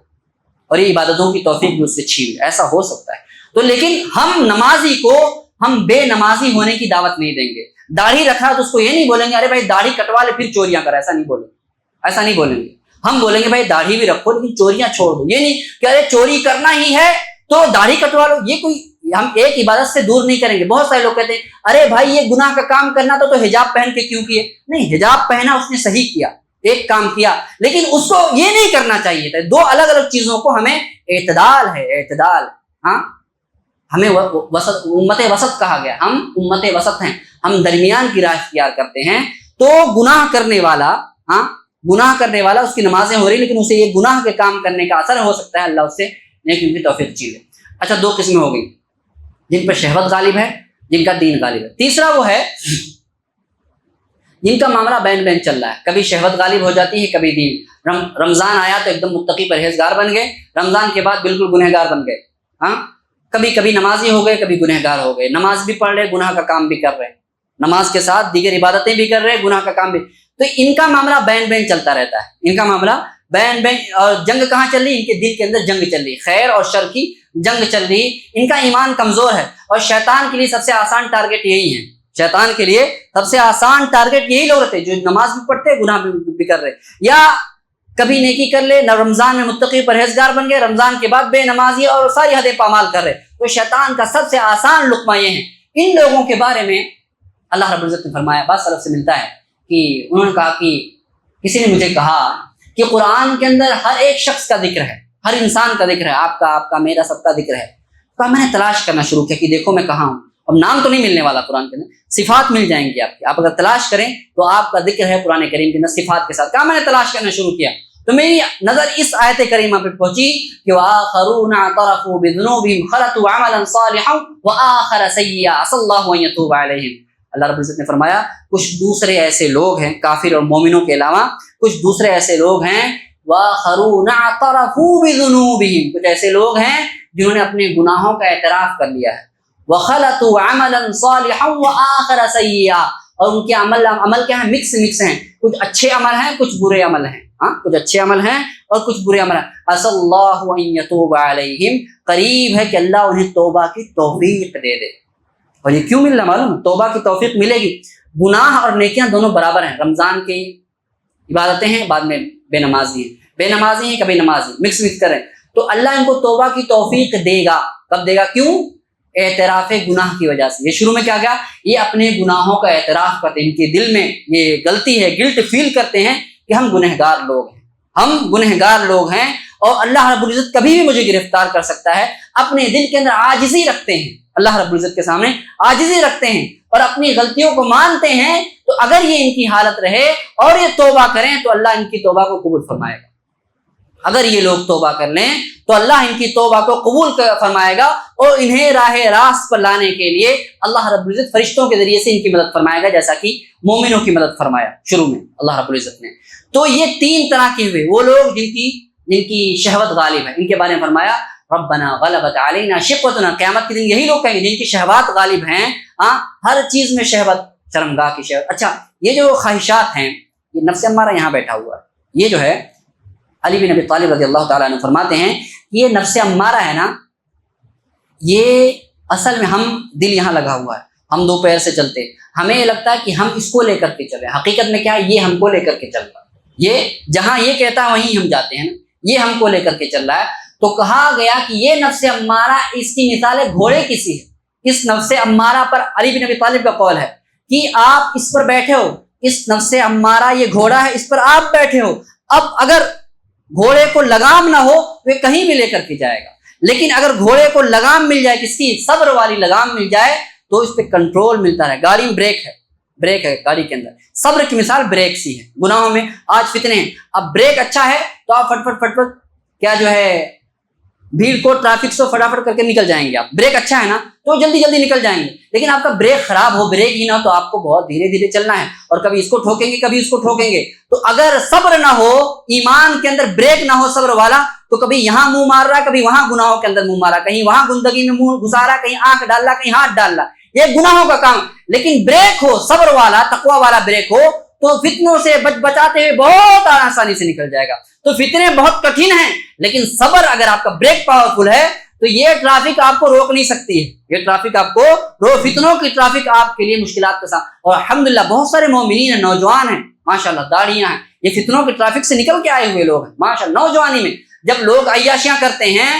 اور یہ عبادتوں کی توفیق بھی اس سے چھین لے، ایسا ہو سکتا ہے۔ تو لیکن ہم نمازی کو ہم بے نمازی ہونے کی دعوت نہیں دیں گے۔ داڑھی رکھا تو اس کو یہ نہیں بولیں گے ارے بھائی داڑھی کٹوا لے پھر چوریاں کر، ایسا نہیں بولیں گے۔ ہم بولیں گے بھائی داڑھی بھی رکھو لیکن چوریاں چھوڑ دو، یہ نہیں کہ ارے چوری کرنا ہی ہے تو داڑھی کٹوا لو، یہ کوئی ہم ایک عبادت سے دور نہیں کریں گے۔ بہت سارے لوگ کہتے ہیں ارے بھائی یہ گناہ کا کام کرنا تو حجاب پہن کے کیوں کیے؟ نہیں، حجاب پہنا اس نے صحیح کیا، ایک کام کیا، لیکن اس کو یہ نہیں کرنا چاہیے تھا۔ دو الگ الگ چیزوں کو ہمیں اعتدال، ہاں ہمیں امت وسط کہا گیا، ہم امت وسط ہیں، ہم درمیان کی راہ اختیار کرتے ہیں۔ تو گناہ کرنے والا اس کی نمازیں ہو رہی لیکن اسے یہ گناہ کے کام کرنے کا اثر ہو سکتا ہے، اللہ اس سے نیکی کی توفیق چھین لے۔ اچھا دو قسمیں ہو گئی، جن پر شہوت غالب ہے، جن کا دین غالب ہے۔ تیسرا وہ ہے جن کا معاملہ بین چل رہا ہے، کبھی شہوت غالب ہو جاتی ہے، کبھی دین۔ رمضان آیا تو ایک دم متقی پرہیزگار بن گئے، رمضان کے بعد بالکل گنہگار بن گئے، ہاں کبھی نمازی ہو گئے، کبھی گنہگار ہو گئے، نماز بھی پڑھ رہے، گناہ کا کام بھی کر رہے، نماز کے ساتھ دیگر عبادتیں بھی کر رہے، گناہ کا کام بھی۔ تو ان کا معاملہ بین چلتا رہتا ہے، ان کا معاملہ بین اور جنگ کہاں چل رہی؟ ان کے دل کے اندر جنگ چل رہی، خیر اور شر کی جنگ چل رہی، ان کا ایمان کمزور ہے، اور شیطان کے لیے سب سے آسان ٹارگٹ یہی ہے، شیطان کے لیے سب سے آسان ٹارگٹ یہی لوگ رہتے جو نماز بھی پڑھتے، گناہ بھی کر رہے، یا کبھی نیکی کر لے، نہ رمضان میں متقی پرہیزگار بن گئے، رمضان کے بعد بے نمازی اور ساری حدیں پامال کر رہے۔ تو شیطان کا سب سے آسان لقمہ یہ ہے۔ ان لوگوں کے بارے میں اللہ رب العزت نے فرمایا، بعض سلف سے ملتا ہے کہ انہوں نے کہا کہ کسی نے مجھے کہا کہ قرآن کے اندر ہر ایک شخص کا ذکر ہے، ہر انسان کا ذکر ہے، آپ کا میرا سب کا ذکر ہے۔ تو میں نے تلاش کرنا شروع کیا کہ دیکھو میں کہاں ہوں، اب نام تو نہیں ملنے والا قرآن کے اندر، صفات مل جائیں گی آپ کی، آپ اگر تلاش کریں تو آپ کا ذکر ہے قرآن کریم کے اندر صفات کے ساتھ۔ کہا میں نے تلاش کرنا شروع کیا تو میری نظر اس آیت کریمہ پہ پہنچی کہ وآخرون اعترفوا بذنوبهم خلطوا عملا صالحا وآخر سیئا عسى الله ان يتوب عليهم۔ اللہ رب العزت نے فرمایا کچھ دوسرے ایسے لوگ ہیں، کافر اور مومنوں کے علاوہ کچھ دوسرے ایسے لوگ ہیں، وآخرون اعترفوا بذنوبهم، کچھ ایسے لوگ ہیں جنہوں نے اپنے گناہوں کا اعتراف کر لیا ہے، وخلطوا عملا صالحا وآخر سیئا، اور ان کے عمل کیا ہیں؟ مکس ہیں، کچھ اچھے عمل ہیں، کچھ برے عمل ہیں، کچھ اچھے عمل ہیں اور کچھ برے عمل ہیں۔ عسى الله ان يتوب عليهم، قریب ہے کہ اللہ انہیں توبہ کی توفیق دے دے۔ اور یہ کیوں مل رہا معلوم ہے؟ توبہ کی توفیق ملے گی، گناہ اور نیکیاں دونوں برابر ہیں، رمضان کی عبادتیں ہیں، بعد میں بے نمازی ہیں کبھی نمازی، مکس کریں تو اللہ ان کو توبہ کی توفیق دے گا۔ کب دے گا؟ کیوں؟ اعتراف گناہ کی وجہ سے. یہ شروع میں کیا گیا, یہ اپنے گناہوں کا اعتراف کرتے ہیں, ان کے دل میں یہ غلطی ہے, گلٹ فیل کرتے ہیں کہ ہم گنہگار لوگ ہیں, ہم گنہگار لوگ ہیں اور اللہ رب العزت کبھی بھی مجھے گرفتار کر سکتا ہے. اپنے دل کے اندر عاجزی رکھتے ہیں, اللہ رب العزت کے سامنے عاجزی رکھتے ہیں اور اپنی غلطیوں کو مانتے ہیں. تو اگر یہ ان کی حالت رہے اور یہ توبہ کریں تو اللہ ان کی توبہ کو قبول فرمائے گا. اگر یہ لوگ توبہ کر لیں تو اللہ ان کی توبہ کو قبول فرمائے گا اور انہیں راہ راست پر لانے کے لیے اللہ رب العزت فرشتوں کے ذریعے سے ان کی مدد فرمائے گا, جیسا کہ مومنوں کی مدد فرمایا شروع میں اللہ رب العزت نے. تو یہ 3 طرح کے ہوئے وہ لوگ جن کی شہوت غالب ہے, ان کے بارے میں فرمایا ربنا غلبت علینا شقوتنا. قیامت کے دن یہی لوگ کہیں گے جن کی شہوات غالب ہیں, ہر چیز میں شہوت, شرمگاہ کی شہوت. اچھا, یہ جو خواہشات ہیں, یہ نفس امارہ یہاں بیٹھا ہوا ہے, یہ جو ہے علی بن ابی طالب رضی اللہ تعالیٰ عنہ فرماتے ہیں کہ یہ نفس امارہ ہے نا, یہ اصل میں ہم دل یہاں لگا ہوا ہے, ہم 2 پیر سے چلتے, ہمیں یہ لگتا ہے کہ ہم اس کو لے کر کے چلیں, حقیقت میں کیا ہے, یہ ہم کو لے کر کے چل رہا ہے, یہ جہاں یہ کہتا ہے وہیں ہم جاتے ہیں نا, یہ ہم کو لے کر کے چل رہا ہے. تو کہا گیا کہ یہ نفس امارہ, اس کی مثال گھوڑے کی سی ہے. اس نفس امارہ پر علی بن ابی طالب کا قول ہے کہ آپ اس پر بیٹھے ہو, اس نفس امارہ یہ گھوڑا ہے, اس پر آپ بیٹھے ہو. اب اگر گھوڑے کو لگام نہ ہو تو یہ کہیں بھی لے کر کے جائے گا, لیکن اگر گھوڑے کو لگام مل جائے, کس کی, صبر والی لگام مل جائے, تو اس پہ کنٹرول ملتا ہے. گاڑی میں بریک ہے گاڑی کے اندر, صبر کی مثال بریک سی ہے. گناہوں میں آج فتنے ہیں, اب بریک اچھا ہے تو آپ فٹ فٹ کیا جو ہے بھیڑ کو, ٹریفک سے فٹافٹ کر کے نکل جائیں گے. آپ بریک اچھا ہے نا تو جلدی جلدی نکل جائیں گے. لیکن آپ کا بریک خراب ہو, بریک ہی نہ ہو, تو آپ کو بہت دھیرے دھیرے چلنا ہے اور کبھی اس کو ٹھوکیں گے کبھی اس کو ٹھوکیں گے. تو اگر صبر نہ ہو, ایمان کے اندر بریک نہ ہو صبر والا, تو کبھی یہاں منہ مار رہا, کبھی وہاں گناہوں کے اندر منہ مارا, کہیں وہاں گندگی میں منہ گھسا رہا, کہیں آنکھ ڈال رہا, کہیں ہاتھ ڈال رہا, یہ گناہوں کا کام. لیکن بریک ہو صبر والا, تقوی والا بریک ہو, تو فتنوں سے بچاتے ہوئے بہت آسانی سے نکل جائے گا. تو فتنے بہت کٹھن ہیں, لیکن صبر اگر آپ کا بریک پاورفل ہے تو یہ ٹریفک آپ کو روک نہیں سکتی ہے. یہ ٹریفک آپ کو فتنوں کی ٹریفک آپ کے لیے مشکلات کے ساتھ. اور الحمدللہ بہت سارے مومنین ہیں, نوجوان ہیں ماشاءاللہ, داڑیاں ہیں, یہ فتنوں کی ٹریفک سے نکل کے آئے ہوئے لوگ ہیں ماشاءاللہ. نوجوانی میں جب لوگ عیاشیاں کرتے ہیں,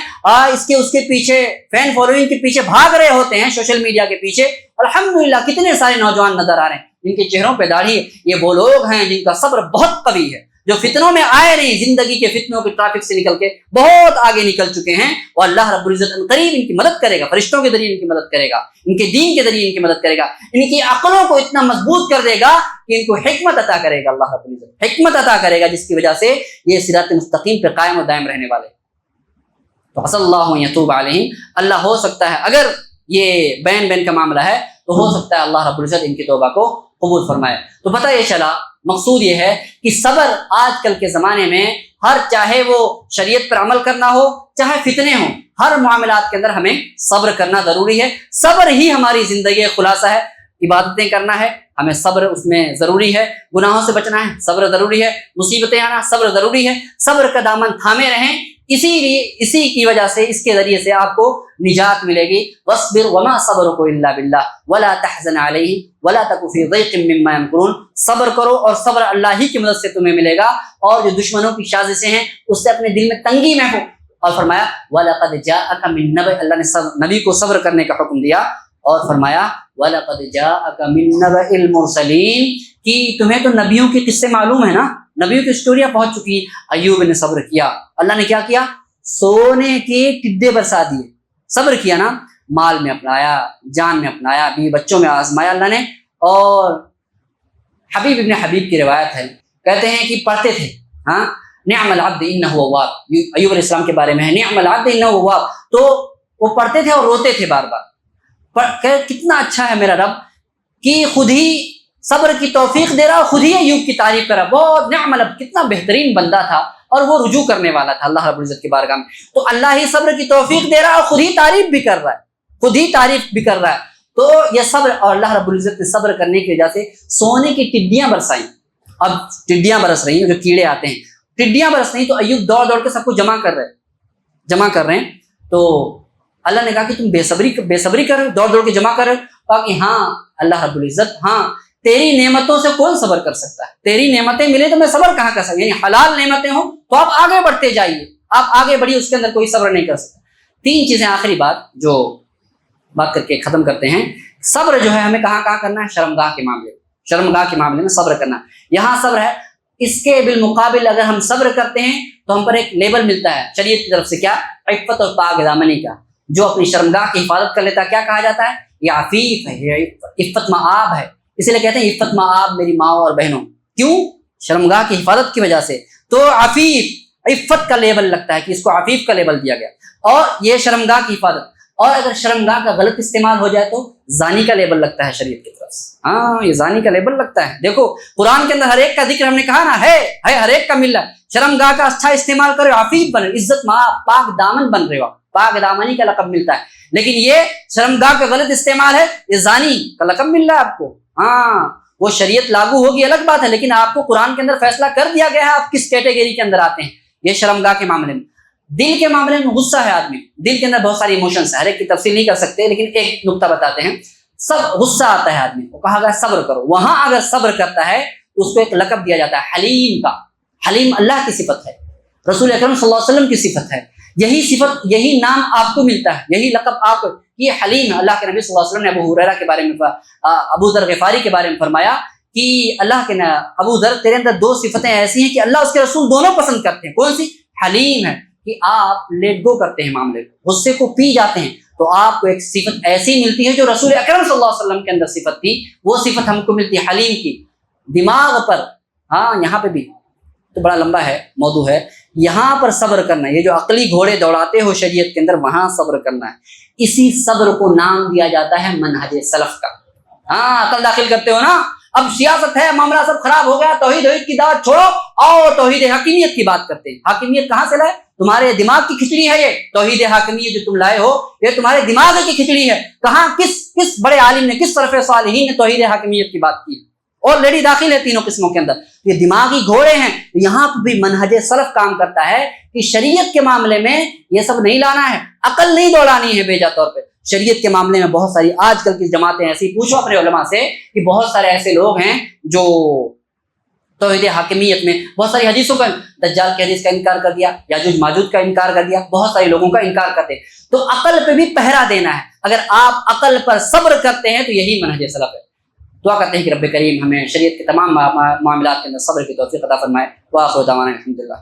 اس کے پیچھے فین فالوئنگ کے پیچھے بھاگ رہے ہوتے ہیں, سوشل میڈیا کے پیچھے, الحمدللہ کتنے سارے نوجوان نظر آ رہے ہیں جن کے چہروں پہ داڑھی ہے. یہ وہ لوگ ہیں جن کا صبر بہت قوی ہے, جو فتنوں میں آئے نہیں, زندگی کے فتنوں کی ٹریفک سے نکل کے بہت آگے نکل چکے ہیں. اور اللہ رب العزت قریب ان کی مدد کرے گا, فرشتوں کے ذریعے ان کی مدد کرے گا, ان کے دین کے ذریعے ان کی مدد کرے گا, ان کی عقلوں کو اتنا مضبوط کر دے گا کہ ان کو حکمت عطا کرے گا. اللہ رب العزت حکمت عطا کرے گا, جس کی وجہ سے یہ صراط مستقیم پہ قائم و دائم رہنے والے. تو صلی اللہ یتوب علیہم, اللہ ہو سکتا ہے اگر یہ بین کا معاملہ ہے تو ہو سکتا ہے اللہ رب العزت ان کی توبہ کو قبول فرمائے. تو پتہ یہ چلا, مقصود یہ ہے کہ صبر آج کل کے زمانے میں ہر, چاہے وہ شریعت پر عمل کرنا ہو, چاہے فتنے ہوں, ہر معاملات کے اندر ہمیں صبر کرنا ضروری ہے. صبر ہی ہماری زندگی کا خلاصہ ہے. عبادتیں کرنا ہے, ہمیں صبر اس میں ضروری ہے. گناہوں سے بچنا ہے, صبر ضروری ہے. مصیبتیں آنا, صبر ضروری ہے. صبر کا دامن تھامے رہیں, اسی کی وجہ سے, اس کے ذریعے سے آپ کو نجات ملے گی. وَاصْبِرْ وَمَا صَبْرُكَ إِلَّا بِاللَّهِ وَلَا تَحْزَنْ عَلَيْهِمْ وَلَا تَكُ فِي ضَيْقٍ مِّمَّا يَمْكُرُونَ. صبر کرو اور صبر اللہ ہی کی مدد سے تمہیں ملے گا, اور جو دشمنوں کی سازشیں ہیں اس سے اپنے دل میں تنگی میں ہو. اور فرمایا وَلَقَدْ جَاءَكَ مِن نَبَإِ, اللہ نے نبی کو صبر کرنے کا حکم دیا, اور فرمایا وَلَقَدْ جَاءَكَ مِن نَبَإِ الْمُرْسَلِينَ, کہ تمہیں تو نبیوں کے قصے معلوم ہے نا, نبیوں کی اسٹوریاں پہنچ چکی. ایوب نے صبر کیا, اللہ نے کیا کیا, سونے کے ٹڈے برسا دیے. صبر کیا نا, مال میں اپنایا, جان میں اپنایا, بیوی بچوں میں آزمایا اللہ نے. اور حبیب ابن حبیب کی روایت ہے, کہتے ہیں کہ پڑھتے تھے, ہاں, نعم العبد انہ اواب, ایوب علیہ السلام کے بارے میں ہے, نعم العبد انہ اواب. تو وہ پڑھتے تھے اور روتے تھے بار بار, کتنا اچھا ہے میرا رب کہ خود ہی صبر کی توفیق دے رہا, اور خود ہی ایوب کی تعریف کر رہا. بہت نعم العبد, کتنا بہترین بندہ تھا, اور وہ رجوع کرنے والا تھا اللہ رب العزت کی بارگاہ میں. تو اللہ ہی صبر کی توفیق دے رہا ہے اور خود ہی تعریف بھی کر رہا ہے, تو یہ صبر. اور اللہ رب العزت نے صبر کرنے کی وجہ سے سونے کی ٹڈیاں برسائیں. اب ٹڈیاں برس رہی ہیں, جو کیڑے آتے ہیں, ٹڈیاں برس رہی, تو ایوب دوڑ دوڑ کے سب کو جمع کر رہے ہیں. تو اللہ نے کہا کہ تم بے صبری کر رہے, دوڑ دوڑ کے جمع کر رہے. کہا کہ ہاں اللہ رب العزت, ہاں تیری نعمتوں سے کون صبر کر سکتا ہے, تیری نعمتیں ملے تو میں صبر کہاں کر سکتا, یعنی حلال نعمتیں ہوں تو آپ آگے بڑھتے جائیے, آپ آگے بڑھیے, اس کے اندر کوئی صبر نہیں کر سکتا. 3 چیزیں, آخری بات جو بات کر کے ختم کرتے ہیں. صبر جو ہے ہمیں کہاں کہاں کرنا ہے؟ شرمگاہ کے معاملے میں. شرمگاہ کے معاملے میں صبر کرنا. یہاں صبر ہے. اس کے بالمقابل اگر ہم صبر کرتے ہیں تو ہم پر ایک لیبل ملتا ہے شریعت کی طرف سے, کیا؟ عفت اور پاک دامنی کا. جو اپنی شرمگاہ کی حفاظت کر لیتا ہے کیا کہا جاتا ہے؟ یہ عفیف ہے, یہ عفت مآب ہے. اسی لیے کہتے ہیں عفت مآب میری ماں اور بہنوں. کیوں؟ شرمگاہ کی حفاظت کی وجہ سے. تو عفیف, عفت کا لیبل لگتا ہے کہ اس کو عفیف کا لیبل دیا گیا. اور یہ شرمگاہ کی حفاظت. اور اگر شرمگاہ کا غلط استعمال ہو جائے تو زانی کا لیبل لگتا ہے شریعت کی طرف سے. ہاں, یہ زانی کا لیبل لگتا ہے. دیکھو قرآن کے اندر ہر ایک کا ذکر ہم نے کہا نا ہے ہر ایک کا مل رہا ہے. شرمگاہ کا اچھا استعمال کرو, عفیف بن, عزت مآب, پاک دامن بن رہے ہو, پاک دامنی کا لقب ملتا ہے. لیکن یہ شرمگاہ کا غلط استعمال ہے, یہ زانی کا لقب مل رہا ہے آپ کو. ہاں, وہ شریعت لاگو ہوگی الگ بات ہے, لیکن آپ کو قرآن کے اندر فیصلہ کر دیا گیا ہے آپ کس کیٹیگری کے اندر آتے ہیں. یہ شرمگاہ کے معاملے میں. دل کے معاملے میں غصہ ہے آدمی, دل کے اندر بہت ساری ایموشنس ہیں, ہر ایک کی تفصیل نہیں کر سکتے, لیکن ایک نقطہ بتاتے ہیں. سب غصہ آتا ہے آدمی کو, کہا گیا صبر کرو. وہاں اگر صبر کرتا ہے تو اس کو ایک لقب دیا جاتا ہے حلیم کا. حلیم اللہ کی صفت ہے, رسول اکرم صلی اللہ علیہ وسلم کی صفت ہے. یہی صفت, یہی نام آپ کو ملتا ہے, یہی لقب آپ کو. یہ حلیم ہے. اللہ کے نبی صلی اللہ علیہ وسلم نے ابو ہریرہ کے بارے میں, ابو ذر غفاری کے بارے میں فرمایا کہ اللہ کے ابو ذر تیرے اندر دو صفتیں ایسی ہیں کہ اللہ اس کے رسول دونوں پسند کرتے ہیں. کون سی؟ حلیم ہے, کہ آپ لیٹ گو کرتے ہیں معاملے کو, غصے کو پی جاتے ہیں. تو آپ کو ایک صفت ایسی ملتی ہے جو رسول اکرم صلی اللہ علیہ وسلم کے اندر صفت تھی, وہ صفت ہم کو ملتی ہے حلیم کی. دماغ پر, ہاں یہاں پہ بھی تو بڑا لمبا ہے موضوع ہے, یہاں پر صبر کرنا, یہ جو عقلی گھوڑے دوڑاتے ہو شریعت کے اندر, وہاں صبر کرنا ہے. اسی صبر کو نام دیا جاتا ہے منہج سلف کا. ہاں, عقل داخل کرتے ہو نا, اب سیاست ہے, معاملہ سب خراب ہو گیا, توحید کی دعوت چھوڑو اور توحید حاکمیت کی بات کرتے ہیں. حاکمیت کہاں سے لائے؟ تمہارے دماغ کی کھچڑی ہے یہ توحید حاکمیت جو تم لائے ہو, یہ تمہارے دماغ کی کھچڑی ہے. کہاں کس بڑے عالم نے, کس سلف صالحین نے توحید حاکمیت کی بات کی؟ آلریڈی داخل ہے تینوں قسموں کے اندر. یہ دماغی گھوڑے ہیں. یہاں پر بھی منہج سلف کام کرتا ہے کہ شریعت کے معاملے میں یہ سب نہیں لانا ہے, عقل نہیں دوڑانی ہے بیجا طور پہ. شریعت کے معاملے میں بہت ساری آج کل کی جماعتیں ایسی, پوچھو اپنے علماء سے کہ بہت سارے ایسے لوگ ہیں جو توحید حاکمیت میں بہت ساری حدیثوں کا, دجال کی حدیث کا انکار کر دیا, یاجوج ماجوج کا انکار کر دیا, بہت سارے لوگوں کا انکار کرتے. تو عقل پہ بھی پہرا دینا ہے. اگر آپ عقل پر صبر کرتے ہیں تو یہی منہج سلف ہے. دعا کرتے ہیں کہ رب کریم ہمیں شریعت کے تمام معاملات کے اندر صبر کی توفیق عطا فرمائے. وآخر دعوانا الحمدللہ.